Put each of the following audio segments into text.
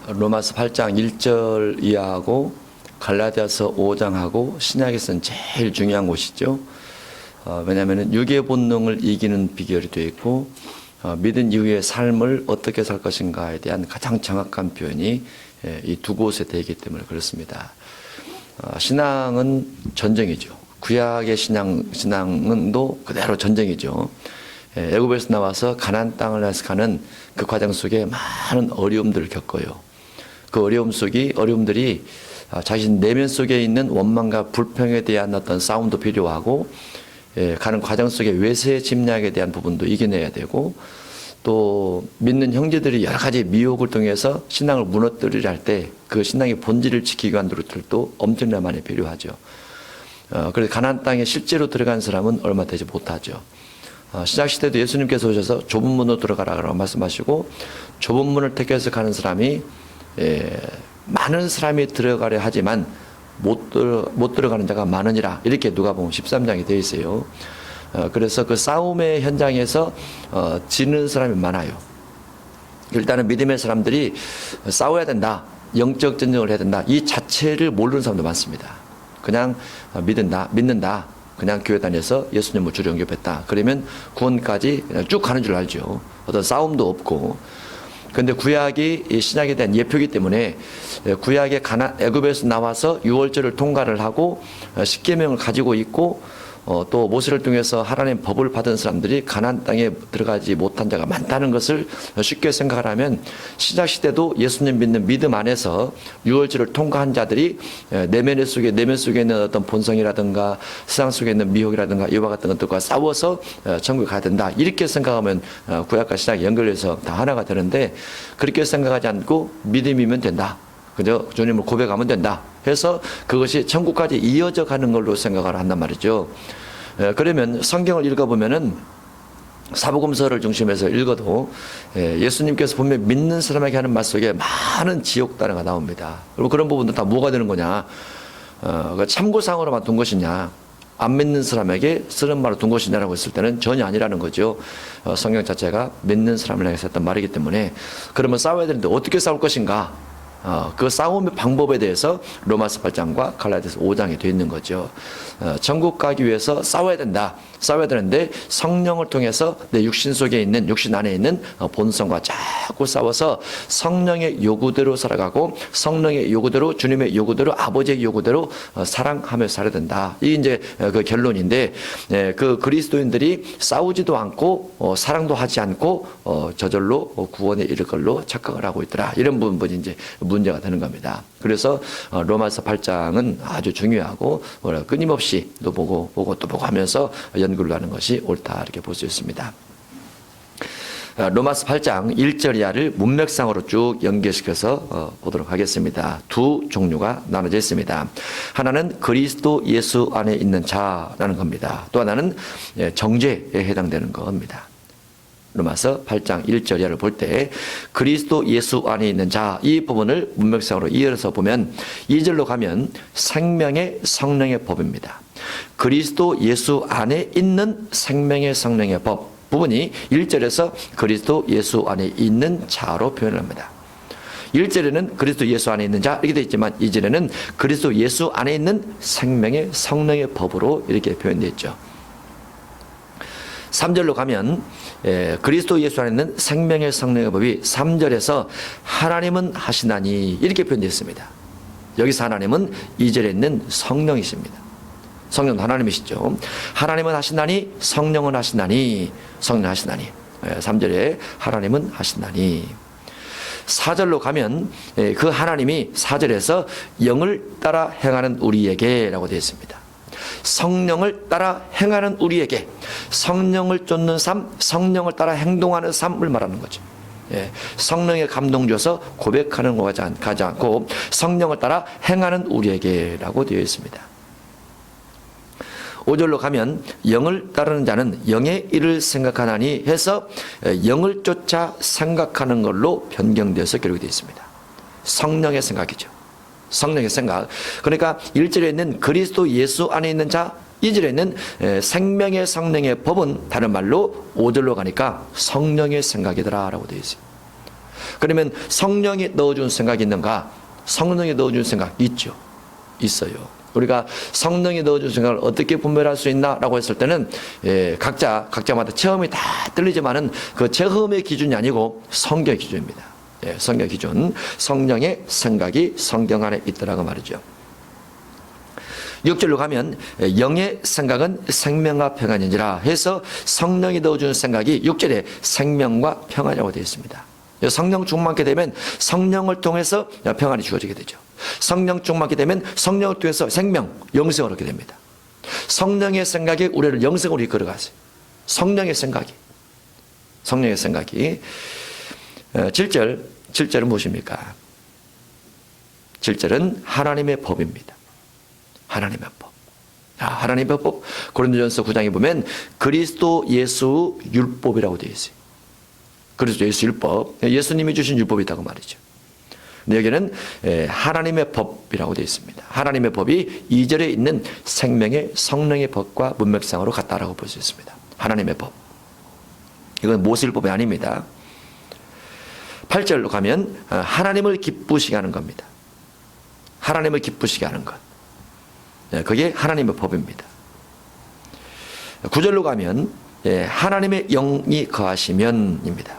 로마서 8장 1절 이하하고 갈라디아서 5장하고 신약에서는 제일 중요한 곳이죠. 왜냐하면 육의 본능을 이기는 비결이 되어 있고 믿은 이후의 삶을 어떻게 살 것인가에 대한 가장 정확한 표현이 이 두 곳에 되기 때문에 그렇습니다. 신앙은 전쟁이죠. 구약의 신앙은도 그대로 전쟁이죠. 애굽에서 나와서 가나안 땅을 향해서 가는 그 과정 속에 많은 어려움들을 겪어요. 그 어려움들이 자신 내면 속에 있는 원망과 불평에 대한 어떤 싸움도 필요하고, 가는 과정 속에 외세 침략에 대한 부분도 이겨내야 되고, 또 믿는 형제들이 여러 가지 미혹을 통해서 신앙을 무너뜨리려 할 때 그 신앙의 본질을 지키기 위한 노력들도 엄청나게 많이 필요하죠. 그래서 가나안 땅에 실제로 들어간 사람은 얼마 되지 못하죠. 신약시대도 예수님께서 오셔서 좁은 문으로 들어가라고 말씀하시고, 좁은 문을 택해서 가는 사람이 많은 사람이 들어가려 하지만 못 들어가는 자가 많으니라, 이렇게 누가복음 13장에 되어 있어요. 그래서 그 싸움의 현장에서 지는 사람이 많아요. 일단은 믿음의 사람들이 싸워야 된다, 영적 전쟁을 해야 된다, 이 자체를 모르는 사람도 많습니다. 그냥 믿는다, 그냥 교회 다녀서 예수님을 주로 영접했다, 그러면 구원까지 그냥 쭉 가는 줄 알죠. 어떤 싸움도 없고. 그런데 구약이 이 신약에 대한 예표이기 때문에, 구약의 애굽에서 나와서 유월절을 통과를 하고 십계명을 가지고 있고, 또 모세를 통해서 하나님의 법을 받은 사람들이 가나안 땅에 들어가지 못한 자가 많다는 것을 쉽게 생각을 하면, 신약 시대도 예수님 믿는 믿음 안에서 유월절을 통과한 자들이 내면 속에 있는 어떤 본성이라든가 세상 속에 있는 미혹이라든가 이와 같은 것들과 싸워서 천국에 가야 된다, 이렇게 생각하면 구약과 신약이 연결해서 다 하나가 되는데, 그렇게 생각하지 않고 믿음이면 된다, 그저 주님을 고백하면 된다 해서 그것이 천국까지 이어져 가는 걸로 생각을 한단 말이죠. 그러면 성경을 읽어보면은 사복음서를 중심해서 읽어도 예수님께서 분명히 믿는 사람에게 하는 말 속에 많은 지옥 단어가 나옵니다. 그리고 그런 부분도 다 뭐가 되는 거냐, 참고상으로만 둔 것이냐, 안 믿는 사람에게 쓰는 말을 둔 것이냐라고 했을 때는 전혀 아니라는 거죠. 성경 자체가 믿는 사람을 향해서 했던 말이기 때문에. 그러면 싸워야 되는데 어떻게 싸울 것인가, 그 싸움의 방법에 대해서 로마서 8장과 갈라디아서 5장에 되어 있는 거죠. 천국 가기 위해서 싸워야 되는데 성령을 통해서 내 육신 안에 있는 본성과 자꾸 싸워서 성령의 요구대로 살아가고, 성령의 요구대로, 주님의 요구대로, 아버지의 요구대로 사랑하며 살아야 된다. 이게 이제 그 결론인데, 그 그리스도인들이 싸우지도 않고 사랑도 하지 않고 저절로 구원에 이를 걸로 착각을 하고 있더라, 이런 부분이 이제 문제가 되는 겁니다. 그래서 로마서 8장은 아주 중요하고 끊임없이 또 보고 또 보고 하면서 연구를 하는 것이 옳다, 이렇게 볼 수 있습니다. 로마서 8장 1절 이하를 문맥상으로 쭉 연결시켜서 보도록 하겠습니다. 두 종류가 나눠져 있습니다. 하나는 그리스도 예수 안에 있는 자라는 겁니다. 또 하나는 정죄에 해당되는 겁니다. 로마서 8장 1절 이하를 볼 때 그리스도 예수 안에 있는 자, 이 부분을 문맥상으로 이어서 보면 2절로 가면 생명의 성령의 법입니다. 그리스도 예수 안에 있는 생명의 성령의 법 부분이 1절에서 그리스도 예수 안에 있는 자로 표현을 합니다. 1절에는 그리스도 예수 안에 있는 자 이렇게 되어 있지만 2절에는 그리스도 예수 안에 있는 생명의 성령의 법으로 이렇게 표현되어 있죠. 3절로 가면 그리스도 예수 안에 있는 생명의 성령의 법이 3절에서 하나님은 하시나니 이렇게 표현되어 있습니다. 여기서 하나님은 2절에 있는 성령이십니다. 성령도 하나님이시죠. 하나님은 하시나니 성령은 하시나니, 성령 하시나니. 3절에 하나님은 하시나니. 4절로 가면 그 하나님이 4절에서 영을 따라 행하는 우리에게 라고 되어 있습니다. 성령을 따라 행하는 우리에게, 성령을 쫓는 삶, 성령을 따라 행동하는 삶을 말하는 거죠. 성령의 감동 줘서 고백하는 거 가지 않고 성령을 따라 행하는 우리에게라고 되어 있습니다. 5절로 가면 영을 따르는 자는 영의 일을 생각하나니 해서 영을 쫓아 생각하는 걸로 변경되어서 기록이 되어 있습니다. 성령의 생각이죠. 성령의 생각. 그러니까 1절에 있는 그리스도 예수 안에 있는 자, 2절에 있는 생명의 성령의 법은 다른 말로 5절로 가니까 성령의 생각이더라 라고 되어 있어요. 그러면 성령이 넣어준 생각이 있는가? 성령이 넣어준 생각 있죠. 있어요. 우리가 성령이 넣어준 생각을 어떻게 분별할 수 있나라고 했을 때는 각자마다 체험이 다 틀리지만은 그 체험의 기준이 아니고 성경 기준입니다. 성경 기준, 성령의 생각이 성경 안에 있더라고 말이죠. 6절로 가면 영의 생각은 생명과 평안이니라 해서 성령이 넣어주는 생각이 6절에 생명과 평안이라고 되어 있습니다. 성령 충만하게 되면 성령을 통해서 평안이 주어지게 되죠. 성령 충만하게 되면 성령을 통해서 생명, 영생을 얻게 됩니다. 성령의 생각이 우리를 영생으로 이끌어가세요. 성령의 생각이 7절은 무엇입니까? 7절은 하나님의 법입니다. 하나님의 법. 하나님의 법. 고린도전서 9장에 보면 그리스도 예수 율법이라고 되어 있어요. 그리스도 예수 율법. 예수님이 주신 율법이 있다고 말이죠. 근데 여기는 하나님의 법이라고 되어 있습니다. 하나님의 법이 2절에 있는 생명의 성령의 법과 문맥상으로 같다라고 볼 수 있습니다. 하나님의 법. 이건 모세율법이 아닙니다. 8절로 가면 하나님을 기쁘시게 하는 겁니다. 하나님을 기쁘시게 하는 것. 그게 하나님의 법입니다. 9절로 가면 하나님의 영이 거하시면입니다.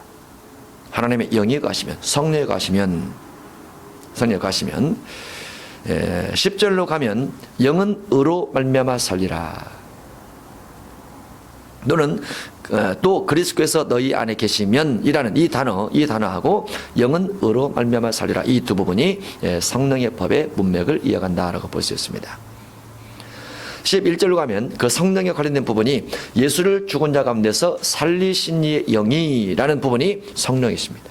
하나님의 영이 거하시면, 성령이 거하시면 10절로 가면 영은 의로 말미암아 살리라. 너는 또 그리스도께서 너희 안에 계시면이라는 이 단어하고 영은 의로 말미암아 살리라, 이 두 부분이 성령의 법의 문맥을 이어간다라고 볼 수 있습니다. 11절로 가면 그 성령에 관련된 부분이 예수를 죽은 자 가운데서 살리신 이의 영이라는 부분이 성령이십니다.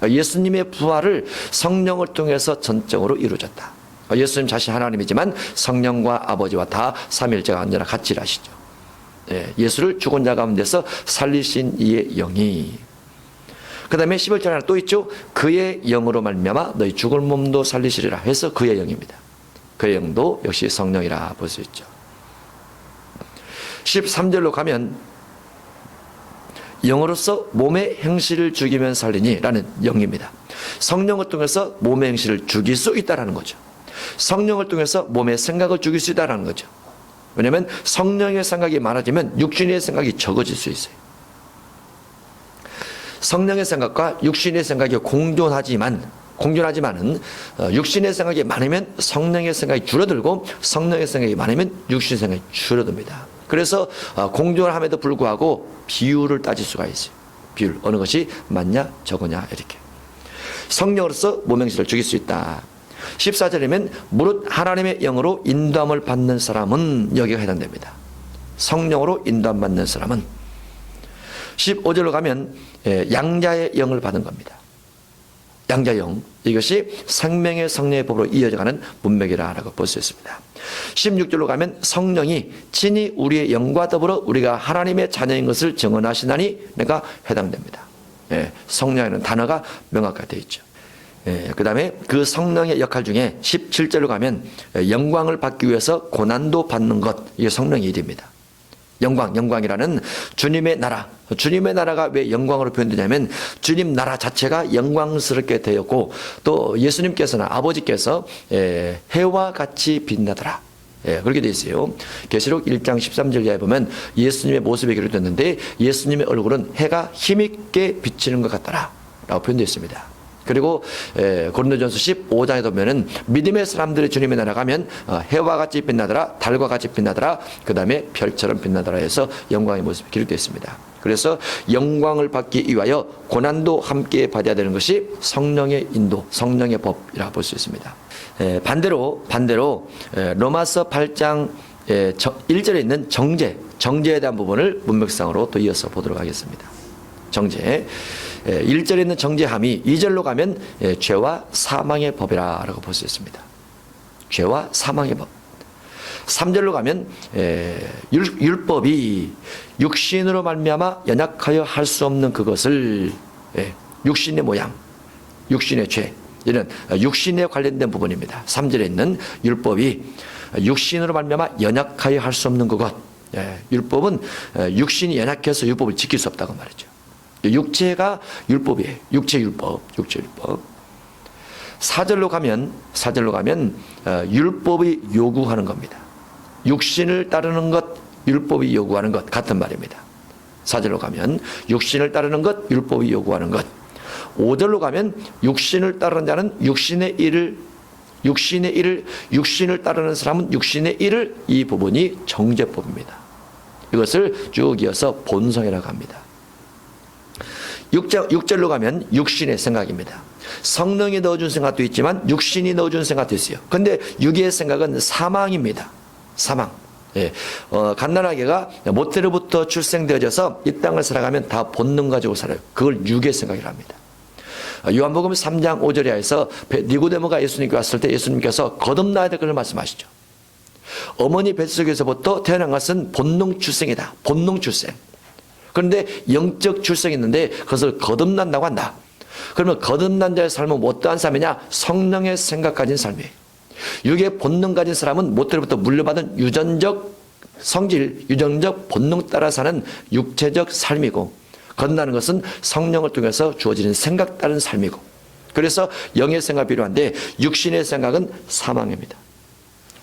예수님의 부활을 성령을 통해서 전적으로 이루어졌다. 예수님 자신 하나님이지만 성령과 아버지와 다 삼위일체가 언제나 같이 일하시죠. 예수를 죽은 자 가운데서 살리신 이의 영이. 그 다음에 11절 하나 또 있죠. 그의 영으로 말미암아 너희 죽을 몸도 살리시리라 해서 그의 영입니다. 그의 영도 역시 성령이라 볼 수 있죠. 13절로 가면 영으로서 몸의 행실을 죽이면 살리니 라는 영입니다. 성령을 통해서 몸의 행실을 죽일 수 있다는 거죠. 성령을 통해서 몸의 생각을 죽일 수 있다는 거죠. 왜냐하면 성령의 생각이 많아지면 육신의 생각이 적어질 수 있어요. 성령의 생각과 육신의 생각이 공존하지만은 육신의 생각이 많으면 성령의 생각이 줄어들고 성령의 생각이 많으면 육신의 생각이 줄어듭니다. 그래서 공존함에도 불구하고 비율을 따질 수가 있어요. 비율, 어느 것이 많냐 적으냐 이렇게. 성령으로서 몸행실을 죽일 수 있다. 14절이면 무릇 하나님의 영으로 인도함을 받는 사람은 여기가 해당됩니다. 성령으로 인도함 받는 사람은. 15절로 가면 양자의 영을 받은 겁니다. 양자의 영, 이것이 생명의 성령의 법으로 이어져가는 문맥이라고 볼 수 있습니다. 16절로 가면 성령이 친히 우리의 영과 더불어 우리가 하나님의 자녀인 것을 증언하시나니 내가 해당됩니다. 성령이라는 단어가 명확하게 되어 있죠. 그 다음에 그 성령의 역할 중에 17절로 가면 영광을 받기 위해서 고난도 받는 것, 이게 성령의 일입니다. 영광이라는 주님의 나라가 왜 영광으로 표현되냐면 주님 나라 자체가 영광스럽게 되었고 또 예수님께서는 아버지께서 해와 같이 빛나더라. 그렇게 되어 있어요. 계시록 1장 13절 이하에 보면 예수님의 모습이 기록됐는데 예수님의 얼굴은 해가 힘있게 비치는 것 같더라 라고 표현되어 있습니다. 그리고 고린도전서 15장에 보면은 믿음의 사람들이 주님의 나라 가면 해와 같이 빛나더라, 달과 같이 빛나더라, 그 다음에 별처럼 빛나더라 해서 영광의 모습이 기록되어 있습니다. 그래서 영광을 받기 위하여 고난도 함께 받아야 되는 것이 성령의 인도, 성령의 법이라 볼 수 있습니다. 반대로 로마서 8장 1절에 있는 정죄에 대한 부분을 문맥상으로 또 이어서 보도록 하겠습니다. 정죄. 1절에 있는 정죄함이 2절로 가면 죄와 사망의 법이라고 볼 수 있습니다. 죄와 사망의 법. 3절로 가면 율법이 육신으로 말미암아 연약하여 할 수 없는 그것을 육신의 모양, 육신의 죄, 이런 육신에 관련된 부분입니다. 3절에 있는 율법이 육신으로 말미암아 연약하여 할 수 없는 그것. 율법은 육신이 연약해서 율법을 지킬 수 없다고 말이죠. 육체가 율법이에요. 육체 율법. 4절로 가면 율법이 요구하는 겁니다. 육신을 따르는 것, 율법이 요구하는 것 같은 말입니다. 4절로 가면 육신을 따르는 것, 율법이 요구하는 것. 5절로 가면 육신을 따르는 자는 육신의 일을 육신을 따르는 사람은 육신의 일을, 이 부분이 정죄법입니다. 이것을 쭉 이어서 본성이라고 합니다. 6절로 가면 육신의 생각입니다. 성령이 넣어준 생각도 있지만 육신이 넣어준 생각도 있어요. 그런데 육의 생각은 사망입니다. 사망. 예. 갓난아기가 모태로부터 출생되어져서 이 땅을 살아가면 다 본능 가지고 살아요. 그걸 육의 생각이라 합니다. 요한복음 3장 5절에 하여서 니고데모가 예수님께 왔을 때 예수님께서 거듭나야 될 것을 말씀하시죠. 어머니 뱃속에서부터 태어난 것은 본능 출생이다. 본능 출생. 그런데 영적 출생이 있는데 그것을 거듭난다고 한다. 그러면 거듭난 자의 삶은 어떠한 삶이냐? 성령의 생각 가진 삶이에요. 육의 본능 가진 사람은 모태로부터 물려받은 유전적 성질, 유전적 본능 따라 사는 육체적 삶이고, 거듭나는 것은 성령을 통해서 주어지는 생각 따른 삶이고, 그래서 영의 생각이 필요한데 육신의 생각은 사망입니다.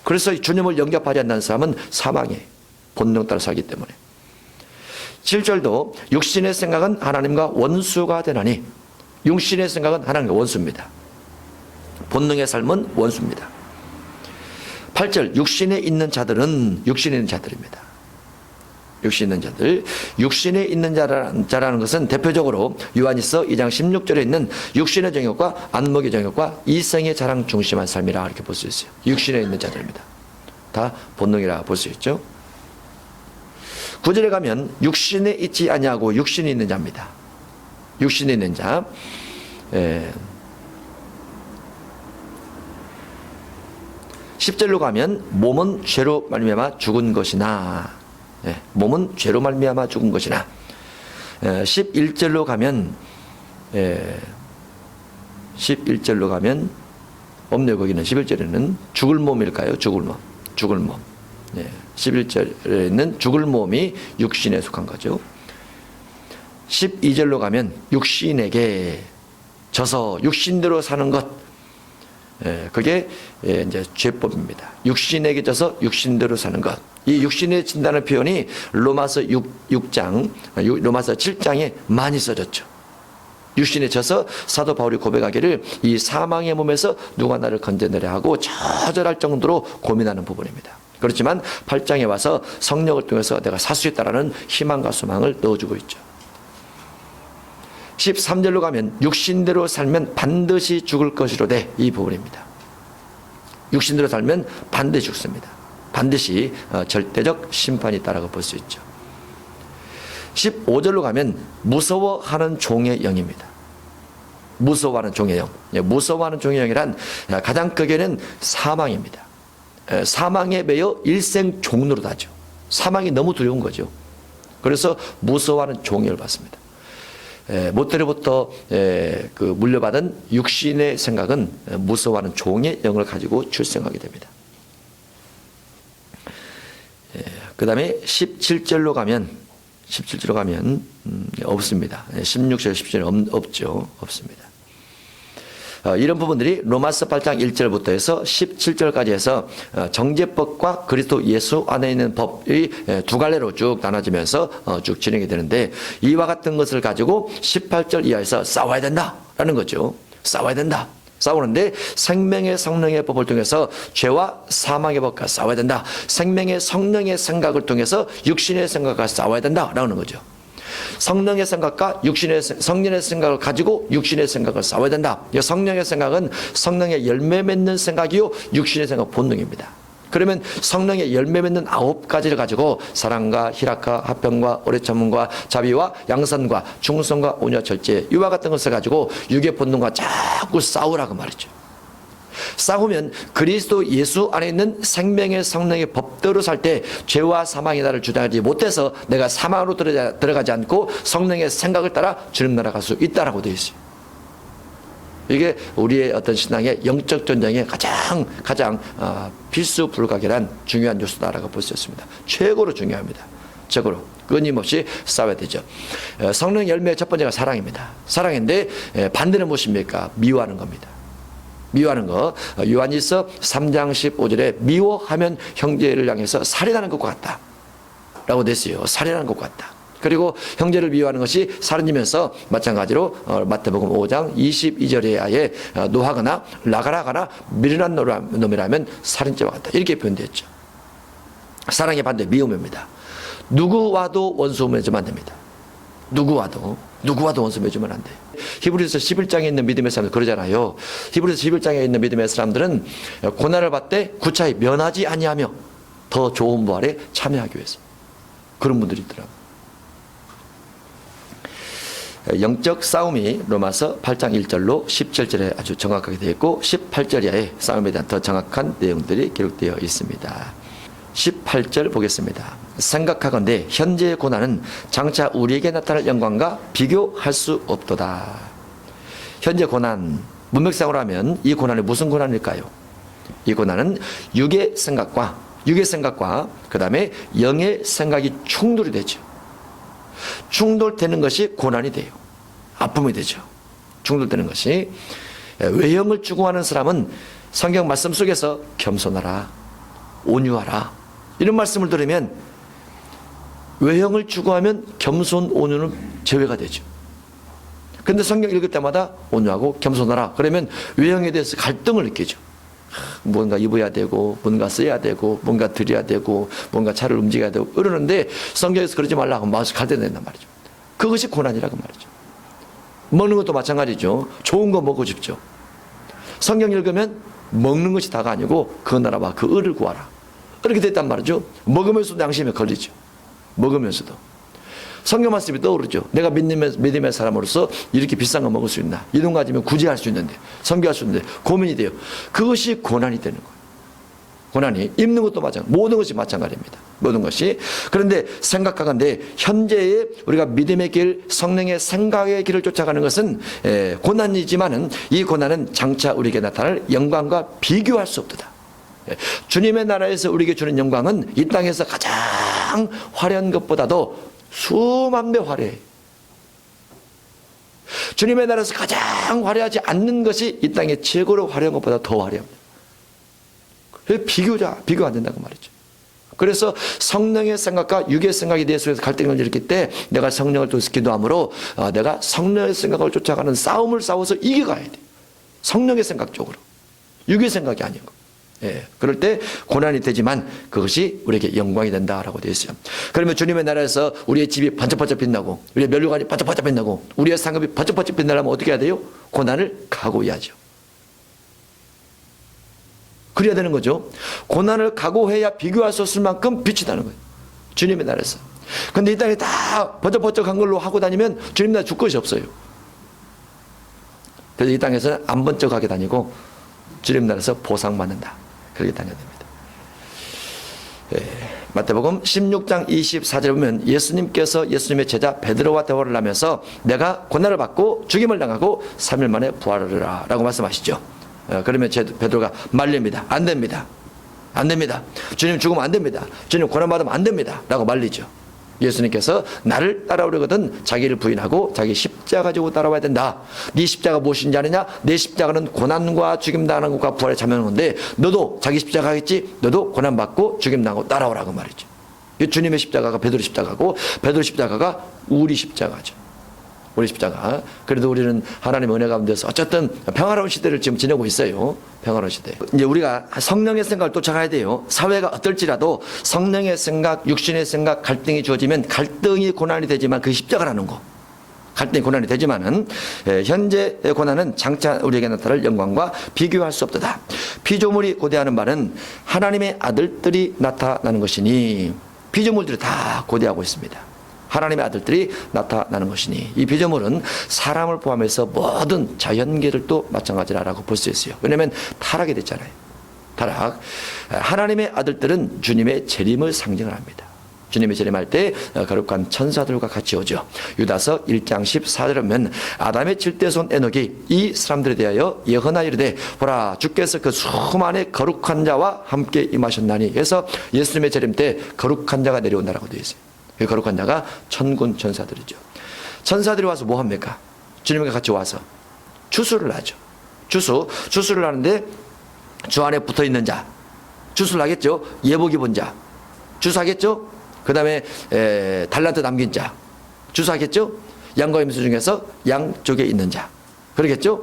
그래서 주님을 영접하지 않는 사람은 사망이에요. 본능 따라 살기 때문에. 7절도 육신의 생각은 하나님과 원수가 되나니, 육신의 생각은 하나님과 원수입니다. 본능의 삶은 원수입니다. 8절 육신에 있는 자들은 육신에 있는 자들입니다. 육신에 있는 자들. 육신에 있는 자라는 것은 대표적으로 요한일서 2장 16절에 있는 육신의 정욕과 안목의 정욕과 이성의 자랑 중심한 삶이라 이렇게 볼 수 있어요. 육신에 있는 자들입니다. 다 본능이라 볼 수 있죠. 9절에 가면 육신에 있지 아니하고 육신에 있는 자입니다. 육신에 있는 자. 10절로 가면 몸은 죄로 말미암아 죽은 것이나, 몸은 죄로 말미암아 죽은 것이나. 11절로 가면 11절로 가면 없네요. 거기는 11절에는 죽을 몸일까요? 죽을 몸. 11절에 있는 죽을 몸이 육신에 속한 거죠. 12절로 가면 육신에게 져서 육신대로 사는 것, 그게 이제 죄법입니다. 육신에게 져서 육신대로 사는 것. 이 육신에 진다는 표현이 로마서 6장, 로마서 7장에 많이 써졌죠. 육신에 져서 사도 바울이 고백하기를 이 사망의 몸에서 누가 나를 건져내려 하고 처절할 정도로 고민하는 부분입니다. 그렇지만 8장에 와서 성령을 통해서 내가 살 수 있다라는 희망과 소망을 넣어주고 있죠. 13절로 가면 육신대로 살면 반드시 죽을 것이로되, 이 부분입니다. 육신대로 살면 반드시 죽습니다. 반드시 절대적 심판이 있다라고 볼 수 있죠. 15절로 가면 무서워하는 종의 영입니다. 무서워하는 종의 영. 무서워하는 종의 영이란 가장 크게는 사망입니다. 사망에 매여 일생 종노릇하죠. 사망이 너무 두려운 거죠. 그래서 무서워하는 종의 영을 받습니다. 모태로부터 그 물려받은 육신의 생각은 무서워하는 종의 영을 가지고 출생하게 됩니다. 그 다음에 17절로 가면 없습니다. 16절, 17절 없죠. 없습니다. 이런 부분들이 로마서 8장 1절부터 해서 17절까지 해서 정죄법과 그리스도 예수 안에 있는 법이 두 갈래로 쭉 나눠지면서 쭉 진행이 되는데, 이와 같은 것을 가지고 18절 이하에서 싸워야 된다라는 거죠. 싸워야 된다. 싸우는데 생명의 성령의 법을 통해서 죄와 사망의 법과 싸워야 된다. 생명의 성령의 생각을 통해서 육신의 생각과 싸워야 된다라는 거죠. 성령의 생각과 성령의 생각을 가지고 육신의 생각을 싸워야 된다. 성령의 생각은 성령의 열매 맺는 생각이요, 육신의 생각 본능입니다. 그러면 성령의 열매 맺는 9가지를 가지고 사랑과 희락과 화평과 오래 참음과 자비와 양선과 충성과 온유와 절제, 이와 같은 것을 가지고 육의 본능과 자꾸 싸우라고 말이죠. 싸우면 그리스도 예수 안에 있는 생명의 성령의 법대로 살 때 죄와 사망이 나를 주장하지 못해서 내가 사망으로 들어가지 않고 성령의 생각을 따라 주님 나라 갈 수 있다라고 되어 있어요. 이게 우리의 어떤 신앙의 영적 전쟁의 가장 필수 불가결한 중요한 요소다라고 볼 수 있습니다. 최고로 중요합니다. 적극적으로 끊임없이 싸워야 되죠. 성령 열매의 첫 번째가 사랑입니다. 사랑인데 반대는 무엇입니까? 미워하는 겁니다. 미워하는 거. 요한일서 3장 15절에 미워하면 형제를 향해서 살인하는 것과 같다 라고 됐어요. 살인하는 것과 같다. 그리고 형제를 미워하는 것이 살인이면서 마찬가지로 마태복음 5장 22절에 아예 노하거나 나가라거나 미련한 놈이라면 살인죄와 같다 이렇게 표현되었죠. 사랑의 반대 미움입니다. 누구와도 원수 맺으면 안 됩니다. 누구와도 원수 맺으면 안 돼. 히브리서 11장에 있는 믿음의 사람들 그러잖아요. 히브리서 11장에 있는 믿음의 사람들은 고난을 받되 구차히 면하지 아니하며 더 좋은 부활에 참여하기 위해서 그런 분들이 있더라고요. 영적 싸움이 로마서 8장 1절로 17절에 아주 정확하게 되어 있고 18절에 싸움에 대한 더 정확한 내용들이 기록되어 있습니다. 18절 보겠습니다. 생각하건대 현재의 고난은 장차 우리에게 나타날 영광과 비교할 수 없도다. 현재 고난, 문맥상으로 하면 이 고난이 무슨 고난일까요? 이 고난은 육의 생각과 그 다음에 영의 생각이 충돌이 되죠. 충돌되는 것이 고난이 돼요. 아픔이 되죠. 충돌되는 것이. 외형을 추구하는 사람은 성경 말씀 속에서 겸손하라, 온유하라 이런 말씀을 들으면 외형을 추구하면 겸손, 온유는 제외가 되죠. 그런데 성경 읽을 때마다 온유하고 겸손하라 그러면 외형에 대해서 갈등을 느끼죠. 뭔가 입어야 되고 뭔가 써야 되고 뭔가 드려야 되고 뭔가 차를 움직여야 되고 그러는데 성경에서 그러지 말라고 마음에서 갈등된단 말이죠. 그것이 고난이라고 말이죠. 먹는 것도 마찬가지죠. 좋은 거 먹고 싶죠. 성경 읽으면 먹는 것이 다가 아니고 그 나라와 그 의를 구하라 이렇게 됐단 말이죠. 먹으면서도 양심에 걸리죠. 먹으면서도 성경 말씀이 떠오르죠. 내가 믿음의 사람으로서 이렇게 비싼 거 먹을 수 있나? 이 돈 가지면 굳이 할 수 있는데, 선교할 수 있는데 고민이 돼요. 그것이 고난이 되는 거예요. 고난이 입는 것도 마찬가지, 모든 것이 마찬가지입니다. 모든 것이. 그런데 생각하건대 현재의 우리가 믿음의 길, 성령의 생각의 길을 쫓아가는 것은 고난이지만은 이 고난은 장차 우리에게 나타날 영광과 비교할 수 없도다. 주님의 나라에서 우리에게 주는 영광은 이 땅에서 가장 화려한 것보다도 수만 배 화려해. 주님의 나라에서 가장 화려하지 않는 것이 이 땅의 최고로 화려한 것보다 더 화려합니다. 그래서 비교가 안 된다고 말이죠. 그래서 성령의 생각과 육의 생각에 대해서 갈등을 일으킬 때 내가 성령을 통해서 기도함으로 내가 성령의 생각을 쫓아가는 싸움을 싸워서 이겨가야 돼. 성령의 생각 쪽으로. 육의 생각이 아니고. 그럴 때 고난이 되지만 그것이 우리에게 영광이 된다라고 되어 있어요. 그러면 주님의 나라에서 우리의 집이 번쩍번쩍 빛나고 우리의 면류관이 번쩍번쩍 빛나고 우리의 상급이 번쩍번쩍 빛나려면 어떻게 해야 돼요? 고난을 각오해야죠. 그래야 되는 거죠. 고난을 각오해야 비교할 수 없을 만큼 빛이 나는 거예요. 주님의 나라에서. 근데 이 땅에 다 번쩍번쩍한 걸로 하고 다니면 주님 나라 줄 것이 없어요. 그래서 이 땅에서는 안 번쩍하게 다니고 주님 나라에서 보상받는다. 그렇게 다녀야 됩니다. 마태복음 16장 24절에 보면 예수님께서 예수님의 제자 베드로와 대화를 하면서 내가 고난을 받고 죽임을 당하고 3일 만에 부활하리라 라고 말씀하시죠. 그러면 베드로가 말립니다. 안 됩니다. 안 됩니다. 주님 죽으면 안 됩니다. 주님 고난받으면 안 됩니다. 라고 말리죠. 예수님께서 나를 따라오려거든 자기를 부인하고 자기 십자가 가지고 따라와야 된다. 네 십자가 무엇인지 아느냐? 내 십자가는 고난과 죽임당하는 것과 부활에 참여하는 건데 너도 자기 십자가 하겠지? 너도 고난받고 죽임당하고 따라오라고 말이죠. 주님의 십자가가 베드로 십자가고 베드로 십자가가 우리 십자가죠. 우리 십자가. 그래도 우리는 하나님의 은혜 가운데서 어쨌든 평화로운 시대를 지금 지내고 있어요. 평화로운 시대. 이제 우리가 성령의 생각을 쫓아가야 돼요. 사회가 어떨지라도 성령의 생각, 육신의 생각, 갈등이 주어지면 갈등이 고난이 되지만 그 십자가라는 거. 갈등이 고난이 되지만은 현재의 고난은 장차 우리에게 나타날 영광과 비교할 수 없도다. 피조물이 고대하는 말은 하나님의 아들들이 나타나는 것이니 피조물들이 다 고대하고 있습니다. 하나님의 아들들이 나타나는 것이니 이 피조물은 사람을 포함해서 모든 자연계를 또 마찬가지라고 볼 수 있어요. 왜냐하면 타락이 됐잖아요. 타락. 하나님의 아들들은 주님의 재림을 상징을 합니다. 주님의 재림할 때 거룩한 천사들과 같이 오죠. 유다서 1장 14절에 보면 아담의 칠대손 에녹이 이 사람들에 대하여 예언하여 이르되 보라 주께서 그 수많은 거룩한 자와 함께 임하셨나니. 그래서 예수님의 재림 때 거룩한 자가 내려온다라고 되어 있어요. 그 거룩한 자가 천군 천사들이죠. 천사들이 와서 뭐 합니까? 주님과 같이 와서 주수를 하죠. 주수를 하는데 주 안에 붙어 있는 자, 주수를 하겠죠. 예복 입은 자, 주수하겠죠. 그 다음에 달란트 남긴 자, 주수하겠죠. 양과 염소 중에서 양쪽에 있는 자, 그러겠죠.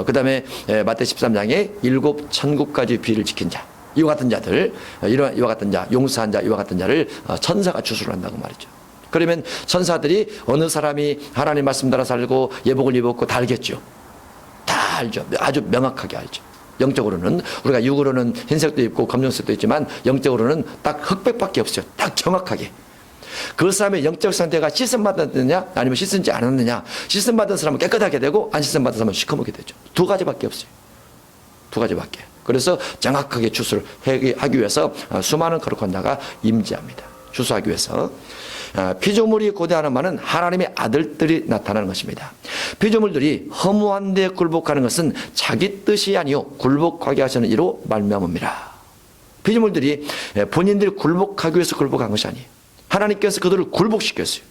그 다음에 마태 13장에 7 천국까지 비를 지킨 자, 이와 같은 자들, 이와 같은 자, 용서한 자, 이와 같은 자를 천사가 주수를 한다고 말이죠. 그러면 천사들이 어느 사람이 하나님 말씀 따라 살고 예복을 입었고 다 알겠죠. 다 알죠. 아주 명확하게 알죠. 영적으로는 우리가 육으로는 흰색도 입고 검정색도 있지만 영적으로는 딱 흑백밖에 없어요. 딱 정확하게. 그 사람의 영적 상태가 씻음 받았느냐 아니면 씻은지 않았느냐. 씻음 받은 사람은 깨끗하게 되고 안 씻음 받은 사람은 시커멓게 되죠. 두 가지밖에 없어요. 두 가지밖에. 그래서 정확하게 주수를 하기 위해서 수많은 거룩한 자가 임재합니다. 주수하기 위해서. 피조물이 고대하는 바는 하나님의 아들들이 나타나는 것입니다. 피조물들이 허무한 데 굴복하는 것은 자기 뜻이 아니요 굴복하게 하시는 이로 말미암음이라. 피조물들이 본인들이 굴복하기 위해서 굴복한 것이 아니에요. 하나님께서 그들을 굴복시켰어요.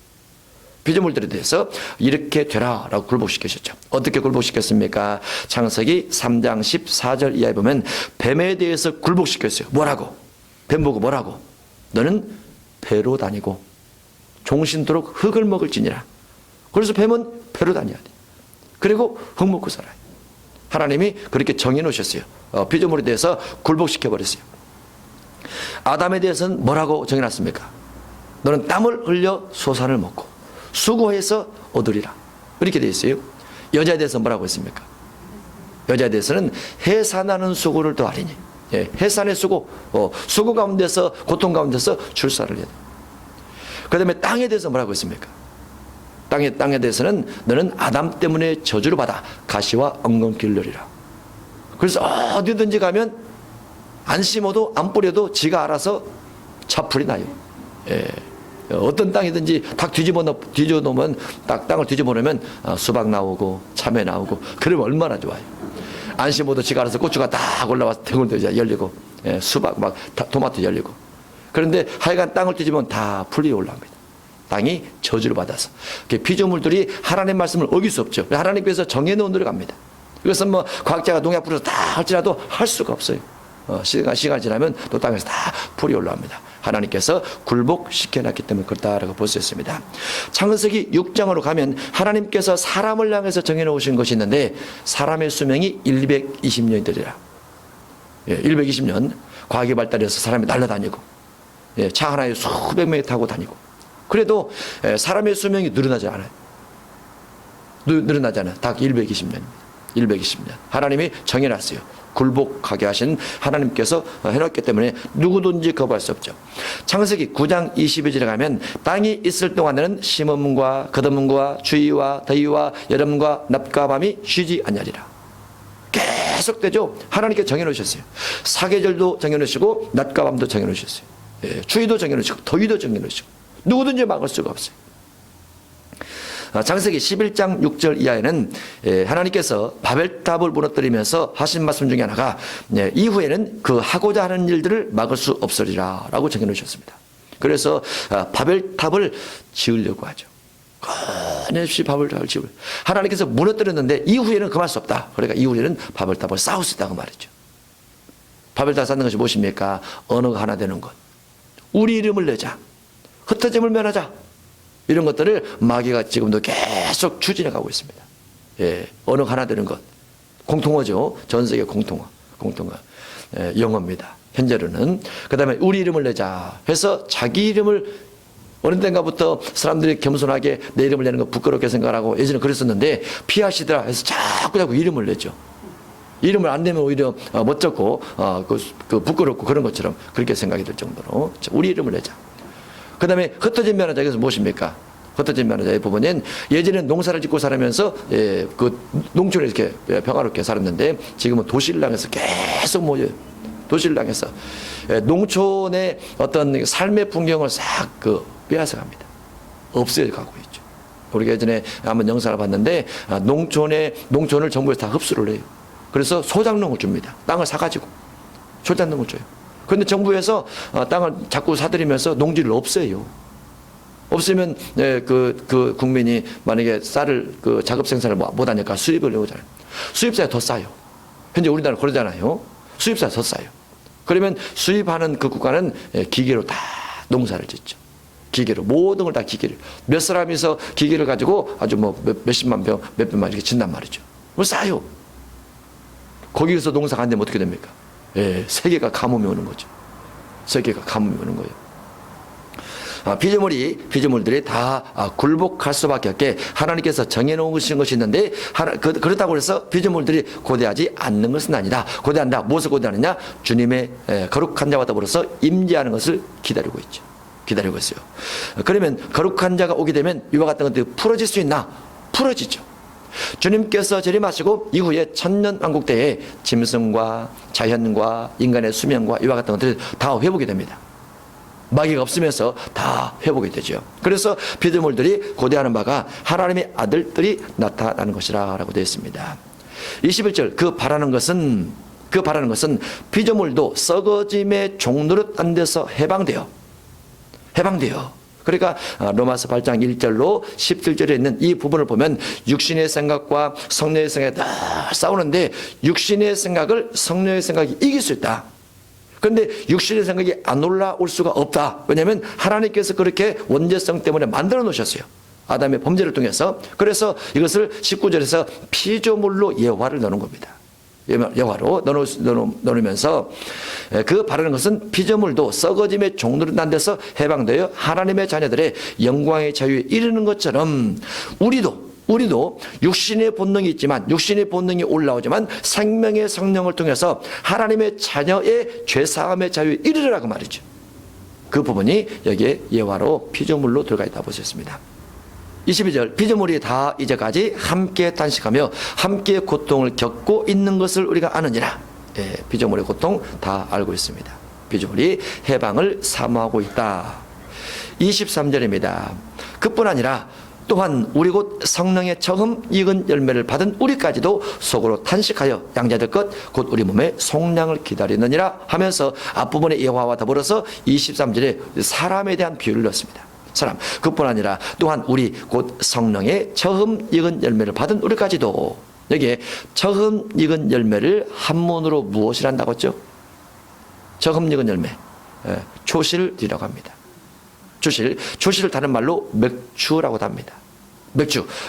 피조물들에 대해서 이렇게 되라 라고 굴복시키셨죠. 어떻게 굴복시켰습니까? 창세기 3장 14절 이하에 보면 뱀에 대해서 굴복시켰어요. 뭐라고? 뱀 보고 뭐라고? 너는 배로 다니고 종신토록 흙을 먹을지니라. 그래서 뱀은 배로 다녀야 돼. 그리고 흙 먹고 살아요. 하나님이 그렇게 정해 놓으셨어요. 피조물에 대해서 굴복시켜 버렸어요. 아담에 대해서는 뭐라고 정해놨습니까? 너는 땀을 흘려 소산을 먹고 수고해서 얻으리라. 이렇게 되어 있어요. 여자에 대해서 뭐라고 했습니까? 여자에 대해서는 해산하는 수고를 더하리니. 해산의 수고, 수고 가운데서 고통 가운데서 출산을 해야 돼. 그 다음에 땅에 대해서 뭐라고 했습니까? 땅에 대해서는 너는 아담 때문에 저주를 받아 가시와 엉겅퀴를 누리라. 그래서 어디든지 가면 안 심어도 안 뿌려도 지가 알아서 차풀이 나요. 어떤 땅이든지 딱 뒤집어 놓으면 땅을 뒤집어 놓으면 수박 나오고 참외 나오고 그러면 얼마나 좋아요. 안 심어도 지가 알아서 고추가 딱 올라와서 대굴대굴 열리고 수박 막 토마토 열리고. 그런데 하여간 땅을 뒤집으면 다 풀이 올라옵니다. 땅이 저주를 받아서. 피조물들이 하나님 말씀을 어길 수 없죠. 하나님께서 정해놓은 대로 갑니다. 이것은 뭐 과학자가 농약 뿌려서 다 할지라도 할 수가 없어요. 시간 지나면 또 땅에서 다 풀이 올라옵니다. 하나님께서 굴복시켜놨기 때문에 그렇다라고 볼 수 있습니다. 창세기 6장으로 가면 하나님께서 사람을 향해서 정해놓으신 것이 있는데 사람의 수명이 120년이 되리라. 120년 과학이 발달해서 사람이 날아다니고 차 하나에 수백 명이 타고 다니고 그래도 사람의 수명이 늘어나지 않아요. 늘어나지 않아요. 딱 120년입니다. 120년. 하나님이 정해놨어요. 굴복하게 하신 하나님께서 해놨기 때문에 누구든지 거부할 수 없죠. 창세기 9장 22절에 가면 땅이 있을 동안에는 심음과 거듭음과 주의와 더위와 여름과 낮과 밤이 쉬지 아니하리라. 계속되죠. 하나님께 정해놓으셨어요. 사계절도 정해놓으시고 낮과 밤도 정해놓으셨어요. 추위도 정해놓으시고 더위도 정해놓으시고 누구든지 막을 수가 없어요. 창세기 11장 6절 이하에는 하나님께서 바벨탑을 무너뜨리면서 하신 말씀 중에 하나가 이후에는 그 하고자 하는 일들을 막을 수 없으리라 라고 정해놓으셨습니다. 그래서 바벨탑을 지으려고 하죠. 끊임없이 바벨탑을 지으려고. 하나님께서 무너뜨렸는데 이후에는 금할 수 없다. 그러니까 이후에는 바벨탑을 쌓을 수 있다고 말이죠. 바벨탑 쌓는 것이 무엇입니까? 언어가 하나 되는 것. 우리 이름을 내자. 흩어짐을 면하자. 이런 것들을 마귀가 지금도 계속 추진해가고 있습니다. 언어가 하나 되는 것. 공통어죠. 전 세계 공통어. 영어입니다. 현재로는. 그 다음에 우리 이름을 내자 해서 자기 이름을 어느 때인가부터 사람들이 겸손하게 내 이름을 내는 거 부끄럽게 생각하고 예전에 그랬었는데 피하시더라 해서 자꾸 이름을 내죠. 이름을 안 내면 오히려 멋쩍고 부끄럽고 그런 것처럼 그렇게 생각이 들 정도로 우리 이름을 내자. 그 다음에 흩어진 면허자, 이것은 무엇입니까? 흩어진 면허자의 부분은 예전에는 농사를 짓고 살면서 그 농촌에 이렇게 평화롭게 살았는데 지금은 도시를 향해서 계속 모여요. 도시를 향해서 농촌의 어떤 삶의 풍경을 싹 빼앗아갑니다. 없애가고 있죠. 우리가 예전에 한번 영상을 봤는데 농촌을 정부에서 다 흡수를 해요. 그래서 소작농을 줍니다. 땅을 사가지고 소작농을 줘요. 그런데 정부에서 땅을 자꾸 사들이면서 농지를 없애요. 없으면 그 국민이 만약에 쌀을 그 자급 생산을 못하니까 수입을 해오잖아요. 수입사가 더 싸요. 현재 우리나라 그러잖아요. 수입사가 더 싸요. 그러면 수입하는 그 국가는 기계로 다 농사를 짓죠. 기계로 모든 걸 다 기계로 몇 사람이서 기계를 가지고 아주 뭐 몇십만 병, 몇백만 이렇게 짓단 말이죠. 뭐 싸요. 거기서 농사가 안 되면 어떻게 됩니까? 세계가 가뭄이 오는 거죠. 세계가 가뭄이 오는 거예요. 피조물들이 다 굴복할 수밖에 없게 하나님께서 정해놓으신 것이 있는데 그렇다고 해서 피조물들이 고대하지 않는 것은 아니다. 고대한다. 무엇을 고대하느냐? 주님의 거룩한 자와 더불어서 임재하는 것을 기다리고 있죠. 기다리고 있어요. 그러면 거룩한 자가 오게 되면 이와 같은 것들이 풀어질 수 있나? 풀어지죠. 주님께서 재림하시고 이후에 천년왕국 때에 짐승과 자연과 인간의 수명과 이와 같은 것들이 다 회복이 됩니다. 마귀가 없으면서 다 회복이 되죠. 그래서 피조물들이 고대하는 바가 하나님의 아들들이 나타나는 것이라 라고 되어 있습니다. 21절 그 바라는 것은 피조물도 썩어짐의 종노릇 안 돼서 해방돼요. 그러니까 로마서 8장 1절로 17절에 있는 이 부분을 보면 육신의 생각과 성령의 생각이 다 싸우는데 육신의 생각을 성령의 생각이 이길 수 있다. 그런데 육신의 생각이 안 올라올 수가 없다. 왜냐하면 하나님께서 그렇게 원죄성 때문에 만들어 놓으셨어요. 아담의 범죄를 통해서. 그래서 이것을 19절에서 피조물로 예화를 넣는 겁니다. 예화로 넣으면서 그 바라는 것은 피조물도 썩어짐의 종로로 난 데서 해방되어 하나님의 자녀들의 영광의 자유에 이르는 것처럼 우리도 육신의 본능이 있지만 육신의 본능이 올라오지만 생명의 성령을 통해서 하나님의 자녀의 죄사함의 자유에 이르르라고 말이죠. 그 부분이 여기에 예화로 피조물로 들어가 있다고 볼 수 있습니다. 22절 피조물이 다 이제까지 함께 단식하며 함께 고통을 겪고 있는 것을 우리가 아느니라. 피조물의 고통 다 알고 있습니다. 피조물이 해방을 사모하고 있다. 23절입니다. 그뿐 아니라 또한 우리 곧 성령의 처음 익은 열매를 받은 우리까지도 속으로 탄식하여 양자될 것 곧 우리 몸의 속량을 기다리느니라 하면서 앞부분의 예화와 더불어서 23절에 사람에 대한 비유를 넣습니다. 사람 그뿐 아니라 또한 우리 곧 성령의 처음 익은 열매를 받은 우리까지도 여기에 처음 익은 열매를 한문으로 무엇이란다고 했죠? 처음 익은 열매 초실이라고 합니다. 초실을 다른 말로 맥주라고 합니다.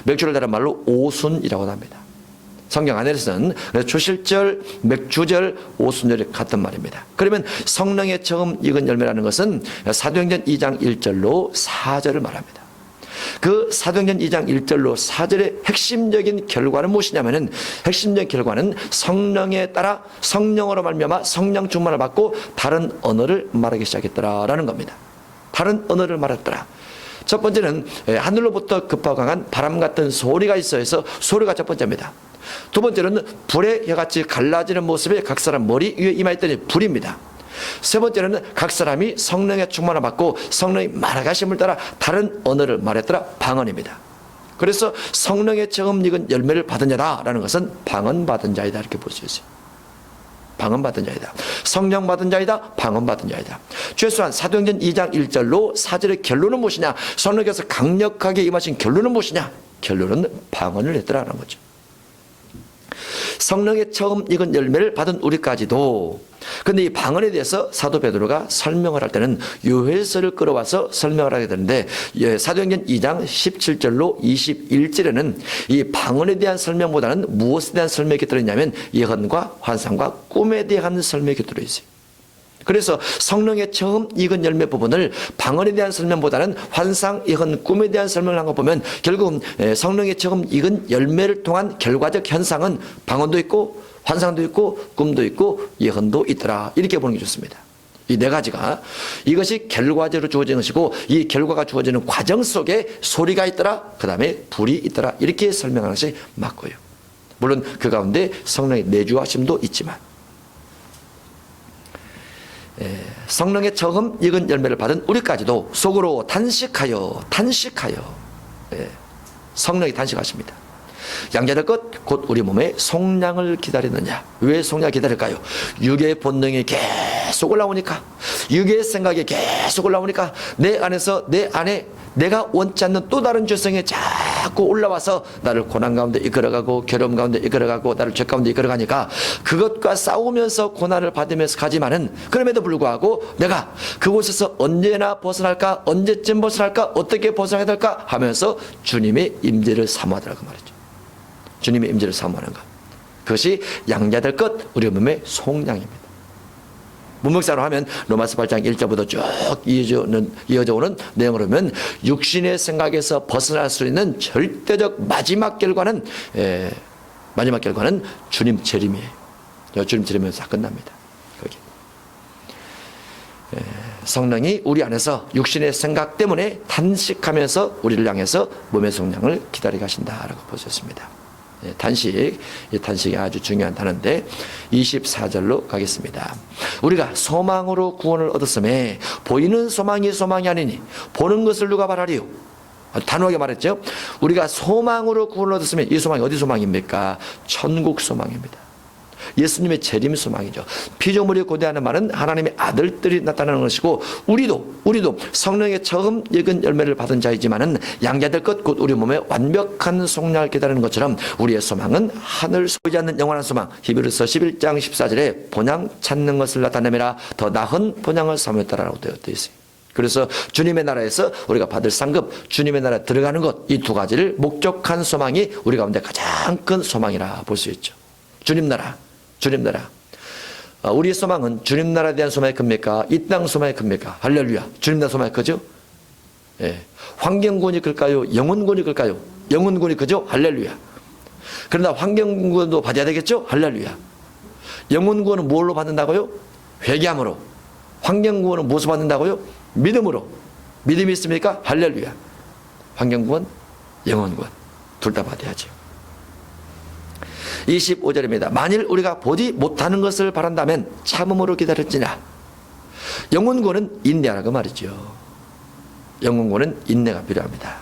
맥주를 다른 말로 오순이라고 합니다. 성경 안에서는 초실절, 맥주절, 오순절이 같은 말입니다. 그러면 성령의 처음 익은 열매라는 것은 사도행전 2장 1절로 4절을 말합니다. 그 사도행전 2장 1절로 4절의 핵심적인 결과는 무엇이냐면은 핵심적인 결과는 성령에 따라 성령으로 말미암아 성령 충만을 받고 다른 언어를 말하기 시작했더라라는 겁니다. 다른 언어를 말했더라. 첫 번째는 하늘로부터 급하고 강한 바람 같은 소리가 있어서 소리가 첫 번째입니다. 두 번째는 불의 혀같이 갈라지는 모습에 각 사람 머리 위에 임하였더니 불입니다. 세 번째는 각 사람이 성령의 충만을 받고 성령이 말하심을 따라 다른 언어를 말했더라. 방언입니다. 그래서 성령의 처음 익은 열매를 받은 자다라는 것은 방언 받은 자이다 이렇게 볼 수 있어요. 방언 받은 자이다. 성령 받은 자이다. 방언 받은 자이다. 최소한 사도행전 2장 1절로 4절의 결론은 무엇이냐? 성령께서 강력하게 임하신 결론은 무엇이냐? 결론은 방언을 했더라는 거죠. 성령의 처음 익은 열매를 받은 우리까지도. 근데 이 방언에 대해서 사도 베드로가 설명을 할 때는 요헬서를 끌어와서 설명을 하게 되는데 사도행전 2장 17절로 21절에는 이 방언에 대한 설명보다는 무엇에 대한 설명이 들어있냐면 예언과 환상과 꿈에 대한 설명이 들어있어요. 그래서 성령의 처음 익은 열매 부분을 방언에 대한 설명보다는 환상, 예언, 꿈에 대한 설명을 한 거 보면 결국은 성령의 처음 익은 열매를 통한 결과적 현상은 방언도 있고 환상도 있고 꿈도 있고 예언도 있더라. 이렇게 보는 게 좋습니다. 이 네 가지가 이것이 결과적으로 주어지는 것이고 이 결과가 주어지는 과정 속에 소리가 있더라. 그 다음에 불이 있더라. 이렇게 설명하는 것이 맞고요. 물론 그 가운데 성령의 내주하심도 있지만 성령의 처음 익은 열매를 받은 우리까지도 속으로 단식하여 성령이 단식하십니다. 양자될 것 곧 우리 몸의 속량을 기다리느냐. 왜 속량을 기다릴까요? 육의 본능이 계속 올라오니까, 육의 생각이 계속 올라오니까 내 안에서 내 안에 내가 원치 않는 또 다른 죄성이 자꾸 올라와서 나를 고난 가운데 이끌어가고 괴로움 가운데 이끌어가고 나를 죄 가운데 이끌어가니까 그것과 싸우면서 고난을 받으면서 가지만은, 그럼에도 불구하고 내가 그곳에서 언제나 벗어날까, 언제쯤 벗어날까, 어떻게 벗어나야 될까 하면서 주님의 임재를 사모하더라고 말이죠. 주님의 임재를 사모하는 것, 그것이 양자될 것, 우리 몸의 속량입니다. 문맥상으로 하면 로마서 8장 1절부터 쭉 이어져 오는 내용으로 보면 육신의 생각에서 벗어날 수 있는 절대적 마지막 결과는 주님 재림이에요. 주님 재림에서 다 끝납니다. 거기. 성령이 우리 안에서 육신의 생각 때문에 탄식하면서 우리를 향해서 몸의 속량을 기다리게 하신다라고 보셨습니다. 단식, 이 단식이 아주 중요한 단어인데 24절로 가겠습니다. 우리가 소망으로 구원을 얻었음에 보이는 소망이 소망이 아니니 보는 것을 누가 바라리요? 단호하게 말했죠. 우리가 소망으로 구원을 얻었으면 이 소망이 어디 소망입니까? 천국 소망입니다. 예수님의 재림 소망이죠. 피조물이 고대하는 말은 하나님의 아들들이 나타나는 것이고, 우리도 성령의 처음 익은 열매를 받은 자이지만은 양자될 것, 곧 우리 몸에 완벽한 속량을 기다리는 것처럼 우리의 소망은 하늘 보이지 않는 영원한 소망, 히브리서 11장 14절에 본향 찾는 것을 나타내매라 더 나은 본향을 사모했다라고 되어 있어요. 그래서 주님의 나라에서 우리가 받을 상급, 주님의 나라에 들어가는 것, 이 두 가지를 목적한 소망이 우리 가운데 가장 큰 소망이라 볼 수 있죠. 주님 나라. 우리의 소망은 주님 나라에 대한 소망이 큽니까? 이 땅 소망이 큽니까? 할렐루야. 주님 나라 소망이 크죠? 예. 환경구원이 클까요? 영혼구원이 클까요? 영혼구원이 크죠? 할렐루야. 그러나 환경구원도 받아야 되겠죠? 할렐루야. 영혼구원은 뭘로 받는다고요? 회개함으로. 환경구원은 무엇으로 받는다고요? 믿음으로. 믿음이 있습니까? 할렐루야. 환경구원, 영혼구원 둘 다 받아야죠. 25절입니다. 만일 우리가 보지 못하는 것을 바란다면 참음으로 기다릴지나. 영혼구원은 인내하라고 말이죠. 영혼구원은 인내가 필요합니다.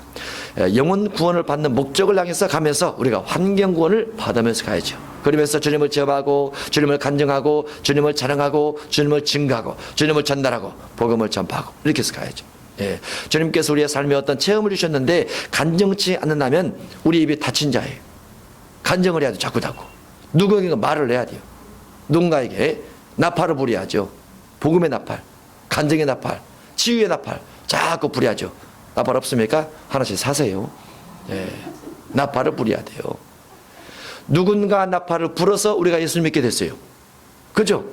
영혼 구원을 받는 목적을 향해서 가면서 우리가 환경 구원을 받으면서 가야죠. 그러면서 주님을 제어하고, 주님을 간증하고, 주님을 자랑하고, 주님을 증거하고, 주님을 전달하고, 복음을 전파하고, 이렇게 해서 가야죠. 주님께서 우리의 삶에 어떤 체험을 주셨는데 간증치 않는다면 우리 입이 닫힌 자예요. 간증을 해야 돼. 자꾸 누구에게 말을 해야 돼요. 누군가에게 나팔을 부려야죠. 복음의 나팔, 간증의 나팔, 치유의 나팔 자꾸 부려야죠. 나팔 없습니까? 하나씩 사세요. 나팔을 부려야 돼요. 누군가 나팔을 불어서 우리가 예수를 믿게 됐어요. 그죠?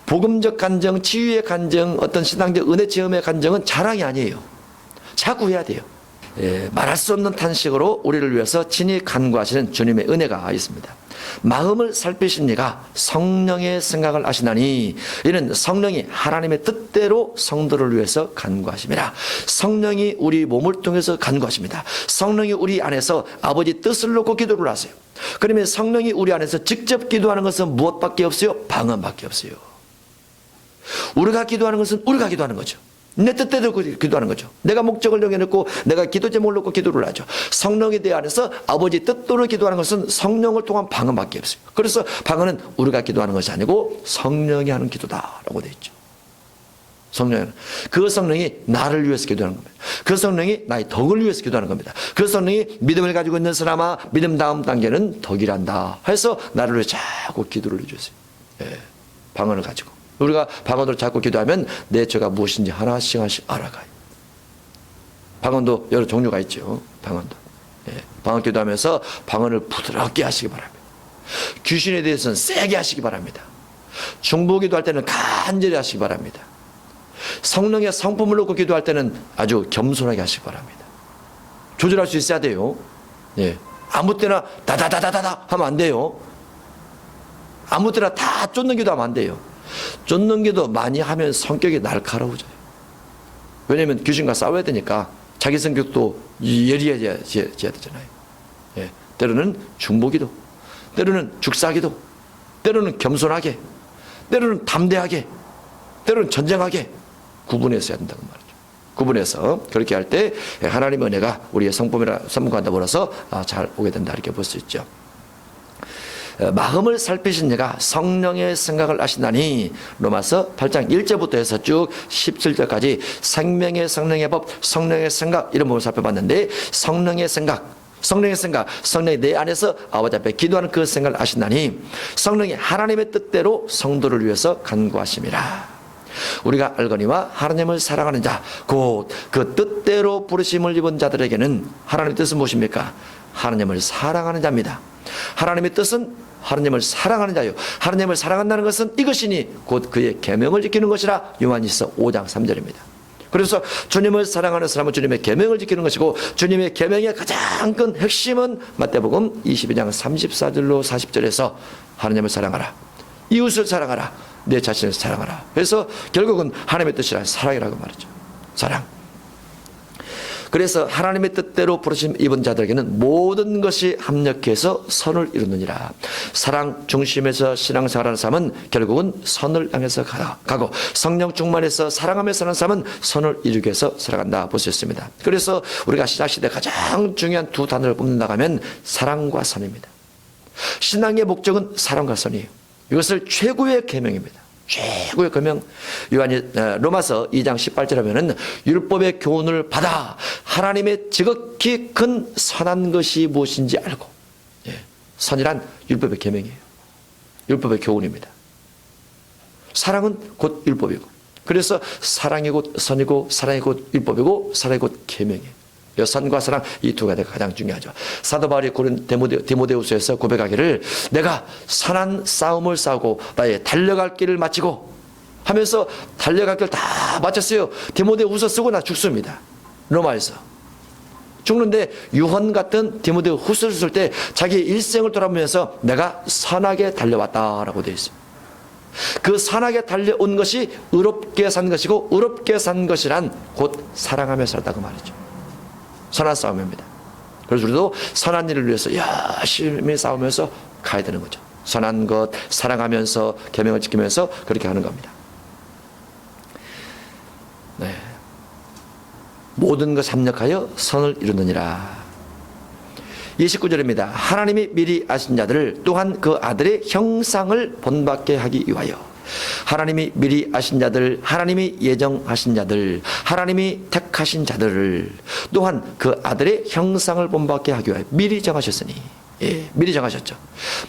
복음적 간증, 치유의 간증, 어떤 신앙적 은혜 체험의 간증은 자랑이 아니에요. 자꾸 해야 돼요. 말할 수 없는 탄식으로 우리를 위해서 친히 간구하시는 주님의 은혜가 있습니다. 마음을 살피신 이가 성령의 생각을 아시나니 이는 성령이 하나님의 뜻대로 성도를 위해서 간구하심이라. 성령이 우리 몸을 통해서 간구하십니다. 성령이 우리 안에서 아버지 뜻을 놓고 기도를 하세요. 그러면 성령이 우리 안에서 직접 기도하는 것은 무엇밖에 없어요? 방언밖에 없어요. 우리가 기도하는 것은 우리가 기도하는 거죠. 내 뜻대로 기도하는 거죠. 내가 목적을 정해놓고 내가 기도 제목을 놓고 기도를 하죠. 성령에 대해서 아버지 뜻대로 기도하는 것은 성령을 통한 방언밖에 없어요. 그래서 방언은 우리가 기도하는 것이 아니고 성령이 하는 기도다라고 되어 있죠. 성령은 그 성령이 나를 위해서 기도하는 겁니다. 그 성령이 나의 덕을 위해서 기도하는 겁니다. 그 성령이 믿음을 가지고 있는 사람아 믿음 다음 단계는 덕이란다 해서 나를 위해 자꾸 기도를 해주세요. 방언을 가지고 우리가 방언으로 자꾸 기도하면 내 죄가 무엇인지 하나씩 알아가요. 방언도 여러 종류가 있죠. 방언도. 방언 기도하면서 방언을 부드럽게 하시기 바랍니다. 귀신에 대해서는 세게 하시기 바랍니다. 중보 기도할 때는 간절히 하시기 바랍니다. 성령의 성품을 놓고 기도할 때는 아주 겸손하게 하시기 바랍니다. 조절할 수 있어야 돼요. 아무 때나 다다다다다 하면 안 돼요. 아무 때나 다 쫓는 기도하면 안 돼요. 쫓는 기도 많이 하면 성격이 날카로워져요. 왜냐하면 귀신과 싸워야 되니까 자기 성격도 예리해져야 되잖아요. 때로는 중보기도, 때로는 죽사기도, 때로는 겸손하게, 때로는 담대하게, 때로는 전쟁하게 구분해서 해야 된다는 말이죠. 구분해서 그렇게 할 때 하나님의 은혜가 우리의 성품과 더불어서 잘 오게 된다 이렇게 볼 수 있죠. 마음을 살피신 이가 성령의 생각을 아신다니. 로마서 8장 1절부터 해서 쭉 17절까지 생명의 성령의 법, 성령의 생각 이런 부분을 살펴봤는데, 성령의 생각, 성령이 내 안에서 아버지 앞에 기도하는 그 생각을 아신다니. 성령이 하나님의 뜻대로 성도를 위해서 간구하심이라. 우리가 알거니와 하나님을 사랑하는 자, 곧 그 뜻대로 부르심을 입은 자들에게는 하나님의 뜻은 무엇입니까? 하나님을 사랑하는 자입니다. 하나님의 뜻은 하나님을 사랑하는 자요, 하나님을 사랑한다는 것은 이것이니 곧 그의 계명을 지키는 것이라. 요한일서 5장 3절입니다. 그래서 주님을 사랑하는 사람은 주님의 계명을 지키는 것이고, 주님의 계명의 가장 큰 핵심은 마태복음 22장 34절로 40절에서 하나님을 사랑하라, 이웃을 사랑하라, 내 자신을 사랑하라. 그래서 결국은 하나님의 뜻이란 사랑이라고 말이죠. 사랑. 그래서 하나님의 뜻대로 부르심 입은 자들에게는 모든 것이 합력해서 선을 이루느니라. 사랑 중심에서 신앙생활하는 사람은 결국은 선을 향해서 가고, 성령 충만해서 사랑하며 사는 사람은 선을 이루기 위해서 살아간다 볼 수 있습니다. 그래서 우리가 신학시대 가장 중요한 두 단어를 뽑는다고 하면 사랑과 선입니다. 신앙의 목적은 사랑과 선이에요. 이것을 최고의 계명입니다. 최고의 계명. 로마서 2장 18절 하면은 율법의 교훈을 받아 하나님의 지극히 큰 선한 것이 무엇인지 알고. 선이란 율법의 계명이에요. 율법의 교훈입니다. 사랑은 곧 율법이고, 그래서 사랑이 곧 선이고, 사랑이 곧 율법이고, 사랑이 곧 계명이에요. 선과 사랑, 이 두 가지가 가장 중요하죠. 사도 바울이 디모데후서에서 고백하기를, 내가 선한 싸움을 싸우고 나의 달려갈 길을 마치고 하면서 달려갈 길 다 마쳤어요. 디모데후서 쓰고 나 죽습니다. 로마에서 죽는데, 유언 같은 디모데후서를 쓸 때 자기 일생을 돌아보면서 내가 선하게 달려왔다라고 되어 있어요. 그 선하게 달려온 것이 의롭게 산 것이고, 의롭게 산 것이란 곧 사랑하며 살다고 말이죠. 선한 싸움입니다. 그래서 우리도 선한 일을 위해서 열심히 싸우면서 가야 되는 거죠. 선한 것 사랑하면서 계명을 지키면서 그렇게 하는 겁니다. 네. 모든 것 합력하여 선을 이루느니라. 29절입니다. 하나님이 미리 아신 자들을 또한 그 아들의 형상을 본받게 하기 위하여. 하나님이 미리 아신 자들, 하나님이 예정하신 자들, 하나님이 택하신 자들을 또한 그 아들의 형상을 본받게 하기 위하여 미리 정하셨으니. 미리 정하셨죠.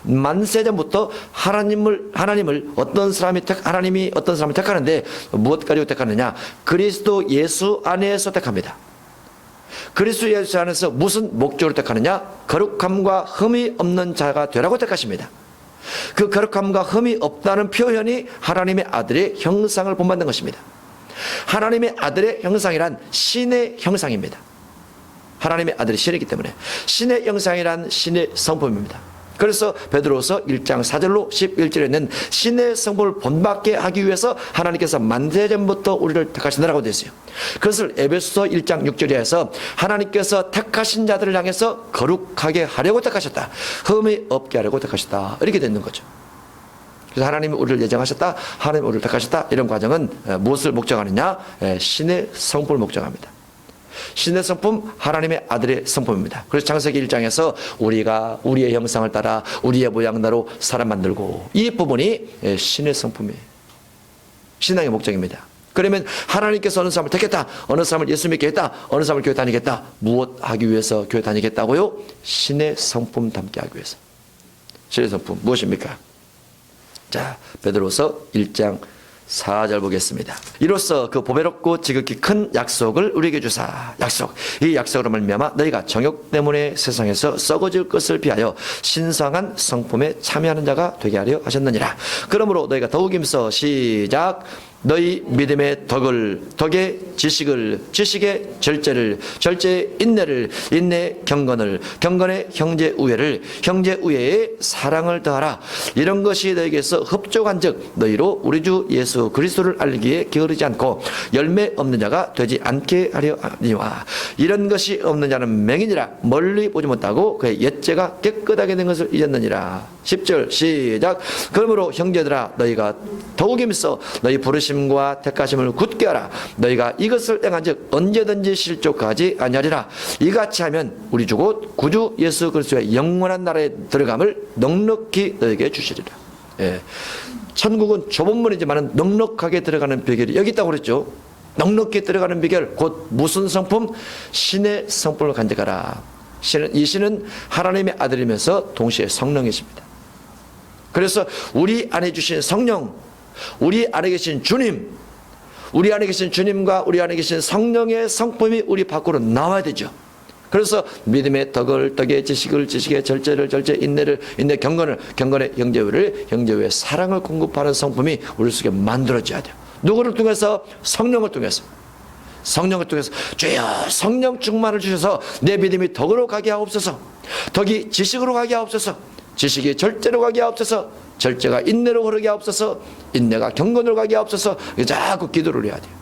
만세전부터 하나님이 어떤 사람을 택하는데 무엇 가지고 택하느냐? 그리스도 예수 안에서 택합니다. 그리스도 예수 안에서 무슨 목적으로 택하느냐? 거룩함과 흠이 없는 자가 되라고 택하십니다. 그 거룩함과 흠이 없다는 표현이 하나님의 아들의 형상을 본받는 것입니다. 하나님의 아들의 형상이란 신의 형상입니다. 하나님의 아들이 신이기 때문에 신의 형상이란 신의 성품입니다. 그래서 베드로서 1장 4절로 11절에는 신의 성품을 본받게 하기 위해서 하나님께서 만세전부터 우리를 택하신다라고 되어 있어요. 그것을 에베소서 1장 6절에서 하나님께서 택하신 자들을 향해서 거룩하게 하려고 택하셨다, 흠이 없게 하려고 택하셨다, 이렇게 되는 거죠. 그래서 하나님이 우리를 예정하셨다, 하나님이 우리를 택하셨다, 이런 과정은 무엇을 목적하느냐? 신의 성품을 목적합니다. 신의 성품, 하나님의 아들의 성품입니다. 그래서 창세기 1장에서 우리가 우리의 형상을 따라 우리의 모양대로 사람 만들고, 이 부분이 신의 성품이에요. 신앙의 목적입니다. 그러면 하나님께서 어느 사람을 택했다, 어느 사람을 예수 믿게 했다, 어느 사람을 교회 다니겠다. 무엇 하기 위해서 교회 다니겠다고요? 신의 성품 담게 하기 위해서. 신의 성품 무엇입니까? 자, 베드로서 1장 4절 보겠습니다. 이로써 그 보배롭고 지극히 큰 약속을 우리에게 주사, 이 약속으로 말미암아 너희가 정욕 때문에 세상에서 썩어질 것을 피하여 신성한 성품에 참여하는 자가 되게 하려 하셨느니라. 그러므로 너희가 더욱 힘써 시작. 너희 믿음의 덕의 지식을, 지식의 절제를, 절제의 인내를, 인내의 경건의 형제 우애를, 형제 우애의 사랑을 더하라. 이런 것이 너희에게서 흡족한즉 너희로 우리 주 예수 그리스도를 알기에 게으르지 않고 열매 없는 자가 되지 않게 하려 하니와. 이런 것이 없는 자는 맹인이라 멀리 보지 못하고 그의 옛죄가 깨끗하게 된 것을 잊었느니라. 10절 시작. 그러므로 형제들아 너희가 더욱 힘써 너희 부르심과 택하심을 굳게 하라. 너희가 이것을 행한즉 언제든지 실족하지 아니하리라. 이같이 하면 우리 주 곧 구주 예수 그리스도의 영원한 나라에 들어감을 넉넉히 너에게 주시리라. 예. 천국은 좁은 문이지만 넉넉하게 들어가는 비결이 여기 있다고 그랬죠. 넉넉히 들어가는 비결 곧 무슨 성품? 신의 성품을 간직하라. 이 신은 하나님의 아들이면서 동시에 성령이십니다. 그래서 우리 안에 주신 성령, 우리 안에 계신 주님, 우리 안에 계신 주님과 우리 안에 계신 성령의 성품이 우리 밖으로 나와야 되죠. 그래서 믿음의 덕의 지식의 절제를 인내를 경건을 형제의 사랑을 공급하는 성품이 우리 속에 만들어져야 돼요. 누구를 통해서? 성령을 통해서. 주여 성령 충만을 주셔서 내 믿음이 덕으로 가게 하옵소서. 덕이 지식으로 가게 하옵소서. 지식이 절제로 가게 하옵소서. 절제가 인내로 흐르게 하옵소서. 인내가 경건으로 가게 하옵소서. 자꾸 기도를 해야 돼요.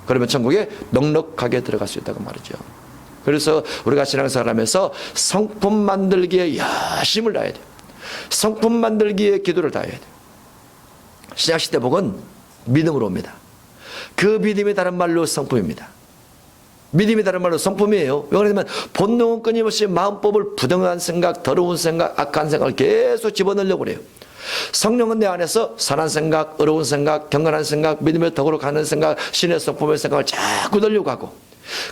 그러면 천국에 넉넉하게 들어갈 수 있다고 말이죠. 그래서 우리가 신앙생활 하면서 성품 만들기에 열심을 다해야 돼요. 성품 만들기에 기도를 다해야 돼요. 신약시대 복은 믿음으로 옵니다. 그 믿음이 다른 말로 성품입니다. 믿음이 다른 말로 성품이에요. 왜 그러냐면 본능은 끊임없이 마음법을 부정한 생각, 더러운 생각, 악한 생각을 계속 집어넣으려고 그래요. 성령은 내 안에서 선한 생각, 어려운 생각, 경건한 생각, 믿음의 덕으로 가는 생각, 신의 성품의 생각을 자꾸 넣으려고 하고,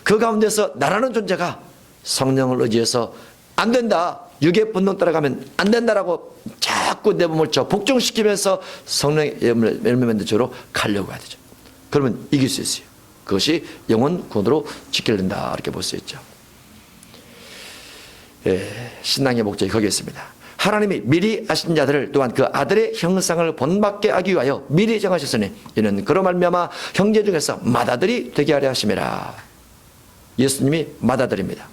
그 가운데서 나라는 존재가 성령을 의지해서 안 된다, 육의 본능 따라가면 안 된다라고 자꾸 내 몸을 복종시키면서 성령의 열매 맺는 쪽으로 가려고 해야 되죠. 그러면 이길 수 있어요. 그것이 영혼 구원으로 지켜낸다, 이렇게 볼 수 있죠. 신앙의 목적이 거기에 있습니다. 하나님이 미리 아신 자들을 또한 그 아들의 형상을 본받게 하기 위하여 미리 정하셨으니 이는 그로 말미암아 형제 중에서 맏아들이 되게 하려 하심이라. 예수님이 맏아들입니다.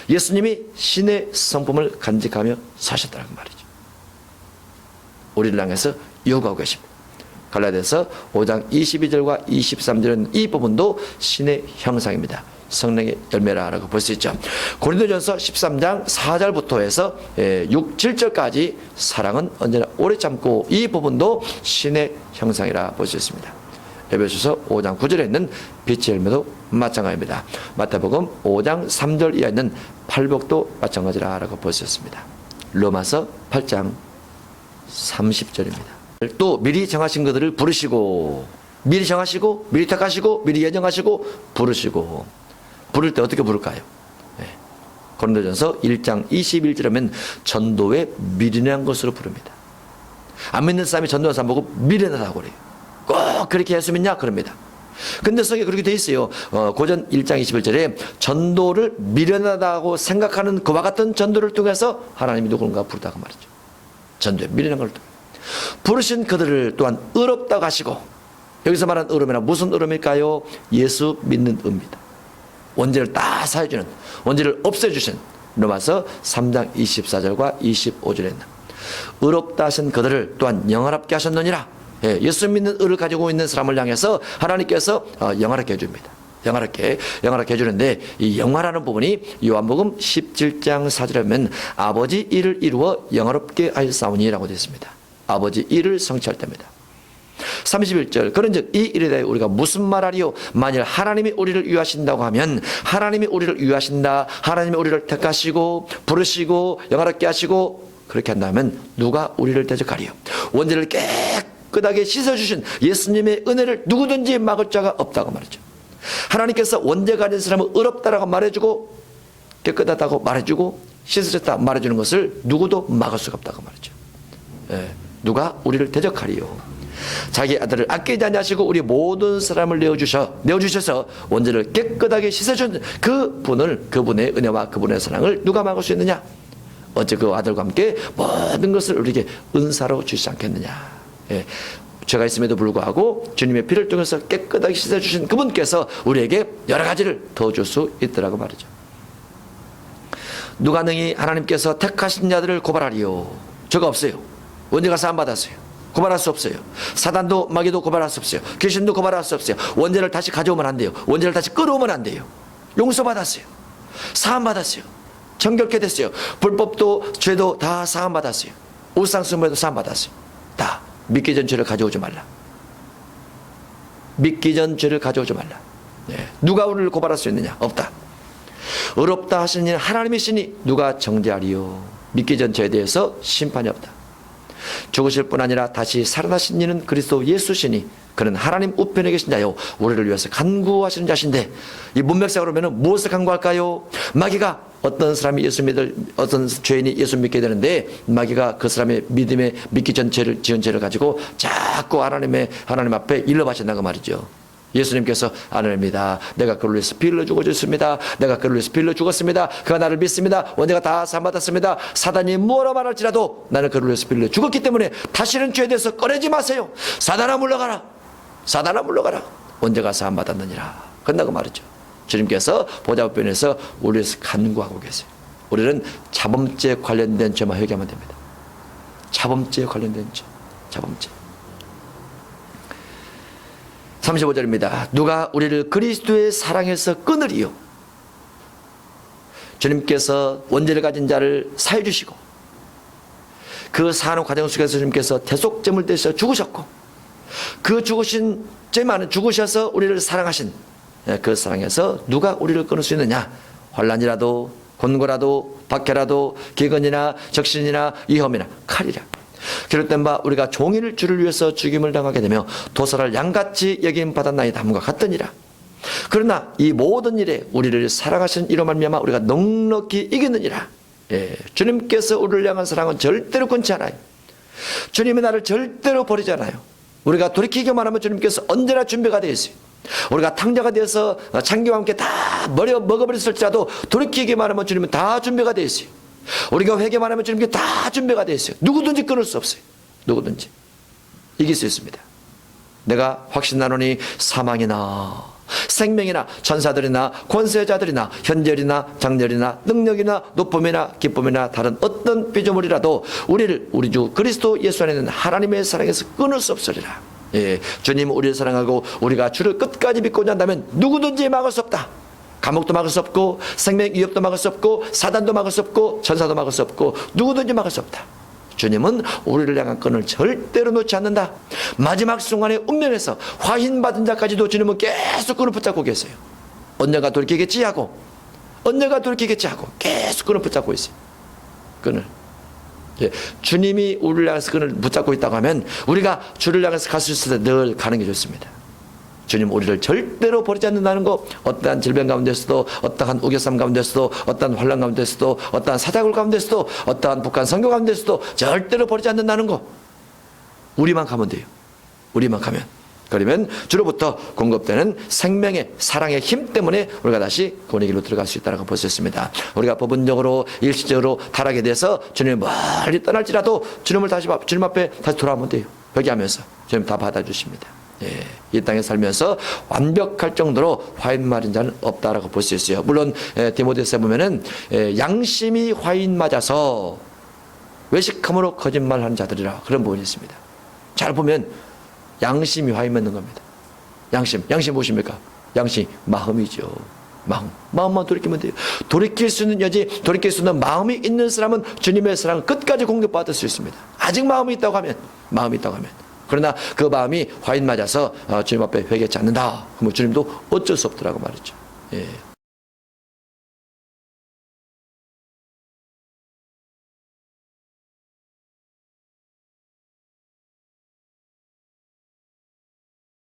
예수님이 신의 성품을 간직하며 사셨다는 말이죠. 우리를 향해서 요구하고 계십니다. 갈라디아서 5장 22절과 23절은 이 부분도 신의 형상입니다. 성령의 열매라고 볼 수 있죠. 고린도전서 13장 4절부터 해서 6, 7절까지 사랑은 언제나 오래 참고, 이 부분도 신의 형상이라 볼 수 있습니다. 에베소서 5장 9절에 있는 빛의 열매도 마찬가지입니다. 마태복음 5장 3절 이하에 있는 팔복도 마찬가지라고 볼 수 있습니다. 로마서 8장 30절입니다. 또 미리 정하신 것들을 부르시고, 미리 정하시고, 미리 택하시고, 미리 예정하시고, 부르시고. 부를 때 어떻게 부를까요? 고린도전서 1장 21절에 하면 전도에 미련한 것으로 부릅니다. 안 믿는 사람이 전도하는 사람 보고 미련하다고 그래요. 꼭 그렇게 예수 믿냐? 그럽니다. 근데 성경에 그렇게 돼 있어요. 고전 1장 21절에 전도를 미련하다고 생각하는 그와 같은 전도를 통해서 하나님이 누군가 부르다고 말이죠. 전도에 미련한 걸 통해 부르신 그들을 또한 의롭다고 하시고, 여기서 말하는 의로움이란 무슨 의로움일까요? 예수 믿는 의입니다. 원죄를 다 사해주는, 원죄를 없애주신 로마서 3장 24절과 25절에 있는 의롭다 하신 그들을 또한 영화롭게 하셨느니라. 예수 믿는 의를 가지고 있는 사람을 향해서 하나님께서 영화롭게 해줍니다. 영화롭게 해주는데, 이 영화라는 부분이 요한복음 17장 4절에 보면 아버지 일을 이루어 영화롭게 하였사오니라고 되어 있습니다. 아버지 일을 성취할 때입니다. 31절 그런즉 이 일에 대해 우리가 무슨 말하리요? 만일 하나님이 우리를 위하신다고 하면, 하나님이 우리를 위하신다, 하나님이 우리를 택하시고 부르시고 영화롭게 하시고 그렇게 한다면 누가 우리를 대적하리요? 원죄를 깨끗하게 씻어주신 예수님의 은혜를 누구든지 막을 자가 없다고 말이죠. 하나님께서 원죄가 아닌 사람은 의롭다라고 말해주고, 깨끗하다고 말해주고, 씻어졌다 말해주는 것을 누구도 막을 수가 없다고 말이죠. 누가 우리를 대적하리요? 자기 아들을 아끼지 아니하시고 우리 모든 사람을 내어주셔서 원죄를 깨끗하게 씻어준 그분의 은혜와 그분의 사랑을 누가 막을 수 있느냐? 어째 그 아들과 함께 모든 것을 우리에게 은사로 주시지 않겠느냐? 죄가 있음에도 불구하고 주님의 피를 통해서 깨끗하게 씻어주신 그분께서 우리에게 여러 가지를 더 줄 수 있더라고 말이죠. 누가 능히 하나님께서 택하신 자들을 고발하리요? 저가 없어요. 원죄가 사함받았어요. 고발할 수 없어요. 사단도 마귀도 고발할 수 없어요. 귀신도 고발할 수 없어요. 원죄를 다시 가져오면 안 돼요. 원죄를 다시 끌어오면 안 돼요. 용서받았어요. 사함받았어요. 정결케 됐어요. 불법도 죄도 다 사함받았어요. 우상숭배도 사함받았어요. 다 믿기 전 죄를 가져오지 말라. 믿기 전 죄를 가져오지 말라. 누가 우리를 고발할 수 있느냐? 없다. 의롭다 하시는 이는 하나님이시니 누가 정죄하리요? 믿기 전 죄에 대해서 심판이 없다. 죽으실 뿐 아니라 다시 살아나신 이는 그리스도 예수시니 그는 하나님 우편에 계신 자요 우리를 위해서 간구하시는 자신데, 이 문맥상으로 보면 무엇을 간구할까요? 마귀가 어떤 사람이 예수 믿을, 어떤 죄인이 예수 믿게 되는데 마귀가 그 사람의 믿음에 믿기 전 죄를, 지은 죄를 가지고 자꾸 하나님 앞에 일러바친다고 말이죠. 예수님께서 하나님입니다. 내가 그를 위해서 피 흘려 죽어졌습니다. 내가 그를 위해서 피 흘려 죽었습니다. 그가 나를 믿습니다. 원죄가 다 사함받았습니다. 사단이 뭐라 말할지라도 나는 그를 위해서 피 흘려 죽었기 때문에 다시는 죄에 대해서 꺼내지 마세요. 사단아 물러가라. 사단아 물러가라. 원죄가 사함받았느니라. 끝나고 말이죠. 주님께서 보좌우편에서 우리를 위해서 간구하고 계세요. 우리는 자범죄에 관련된 죄만 회개하면 됩니다. 자범죄에 관련된 죄. 자범죄. 35절입니다. 누가 우리를 그리스도의 사랑에서 끊으리요? 주님께서 원죄를 가진 자를 사해 주시고 그 사는 과정 속에서 주님께서 대속제물 되셔 죽으셨고 그 죽으신 죄만은 죽으셔서 우리를 사랑하신 그 사랑에서 누가 우리를 끊을 수 있느냐? 환난이라도 곤고라도 박해라도 기근이나 적신이나 위험이나 칼이라. 기록된 바 우리가 종일 주를 위해서 죽임을 당하게 되며 도살을 양같이 여김 받았나이다 함과 같으니라. 그러나 이 모든 일에 우리를 사랑하신 이로 말미암아 우리가 넉넉히 이기느니라. 주님께서 우리를 향한 사랑은 절대로 끊지 않아요. 주님이 나를 절대로 버리지 않아요. 우리가 돌이키기만 하면 주님께서 언제나 준비가 되어 있어요. 우리가 탕자가 되어서 창기와 함께 다 먹어버렸을지라도 돌이키기만 하면 주님은 다 준비가 되어 있어요. 우리가 회개만 하면 주님께 다 준비가 되어 있어요. 누구든지 끊을 수 없어요. 누구든지 이길 수 있습니다. 내가 확신하노니 사망이나 생명이나 천사들이나 권세자들이나 현재이나 장렬이나 능력이나 높음이나 기쁨이나 다른 어떤 피조물이라도 우리를 우리 주 그리스도 예수 안에 있는 하나님의 사랑에서 끊을 수 없으리라. 주님 우리를 사랑하고 우리가 주를 끝까지 믿고자 한다면 누구든지 막을 수 없다. 감옥도 막을 수 없고 생명 위협도 막을 수 없고 사단도 막을 수 없고 천사도 막을 수 없고 누구든지 막을 수 없다. 주님은 우리를 향한 끈을 절대로 놓지 않는다. 마지막 순간의 운명에서 화인받은 자까지도 주님은 계속 끈을 붙잡고 계세요. 언젠가 돌이키겠지 하고 언젠가 돌이키겠지 하고 계속 끈을 붙잡고 있어요. 끈을. 주님이 우리를 향해서 끈을 붙잡고 있다고 하면 우리가 주를 향해서 갈 수 있을 때 늘 가는 게 좋습니다. 주님 우리를 절대로 버리지 않는다는 거, 어떠한 질병 가운데서도 어떠한 우겨쌈 가운데서도 어떠한 환난 가운데서도 어떠한 사자굴 가운데서도 어떠한 북한 선교 가운데서도 절대로 버리지 않는다는 거, 우리만 가면 돼요. 우리만 가면. 그러면 주로부터 공급되는 생명의 사랑의 힘 때문에 우리가 다시 구원의 길로 들어갈 수 있다는 걸 볼 수 있습니다. 우리가 부분적으로 일시적으로 타락에 대해서 주님이 멀리 떠날지라도 주님 앞에 다시 돌아오면 돼요. 회개하면서 주님 다 받아주십니다. 이 땅에 살면서 완벽할 정도로 화인 맞은 자는 없다라고 볼 수 있어요. 물론 디모데서에 보면은 양심이 화인 맞아서 외식함으로 거짓말하는 자들이라 그런 부분이 있습니다. 잘 보면 양심이 화인 맞는 겁니다. 양심 무엇입니까? 양심 마음이죠. 마음만 돌이키면 돼요. 돌이킬 수 있는 여지, 돌이킬 수 있는 마음이 있는 사람은 주님의 사랑 끝까지 공격받을 수 있습니다. 아직 마음이 있다고 하면 그러나 그 마음이 화인 맞아서 주님 앞에 회개치 않는다. 그러면 주님도 어쩔 수 없더라고 말이죠.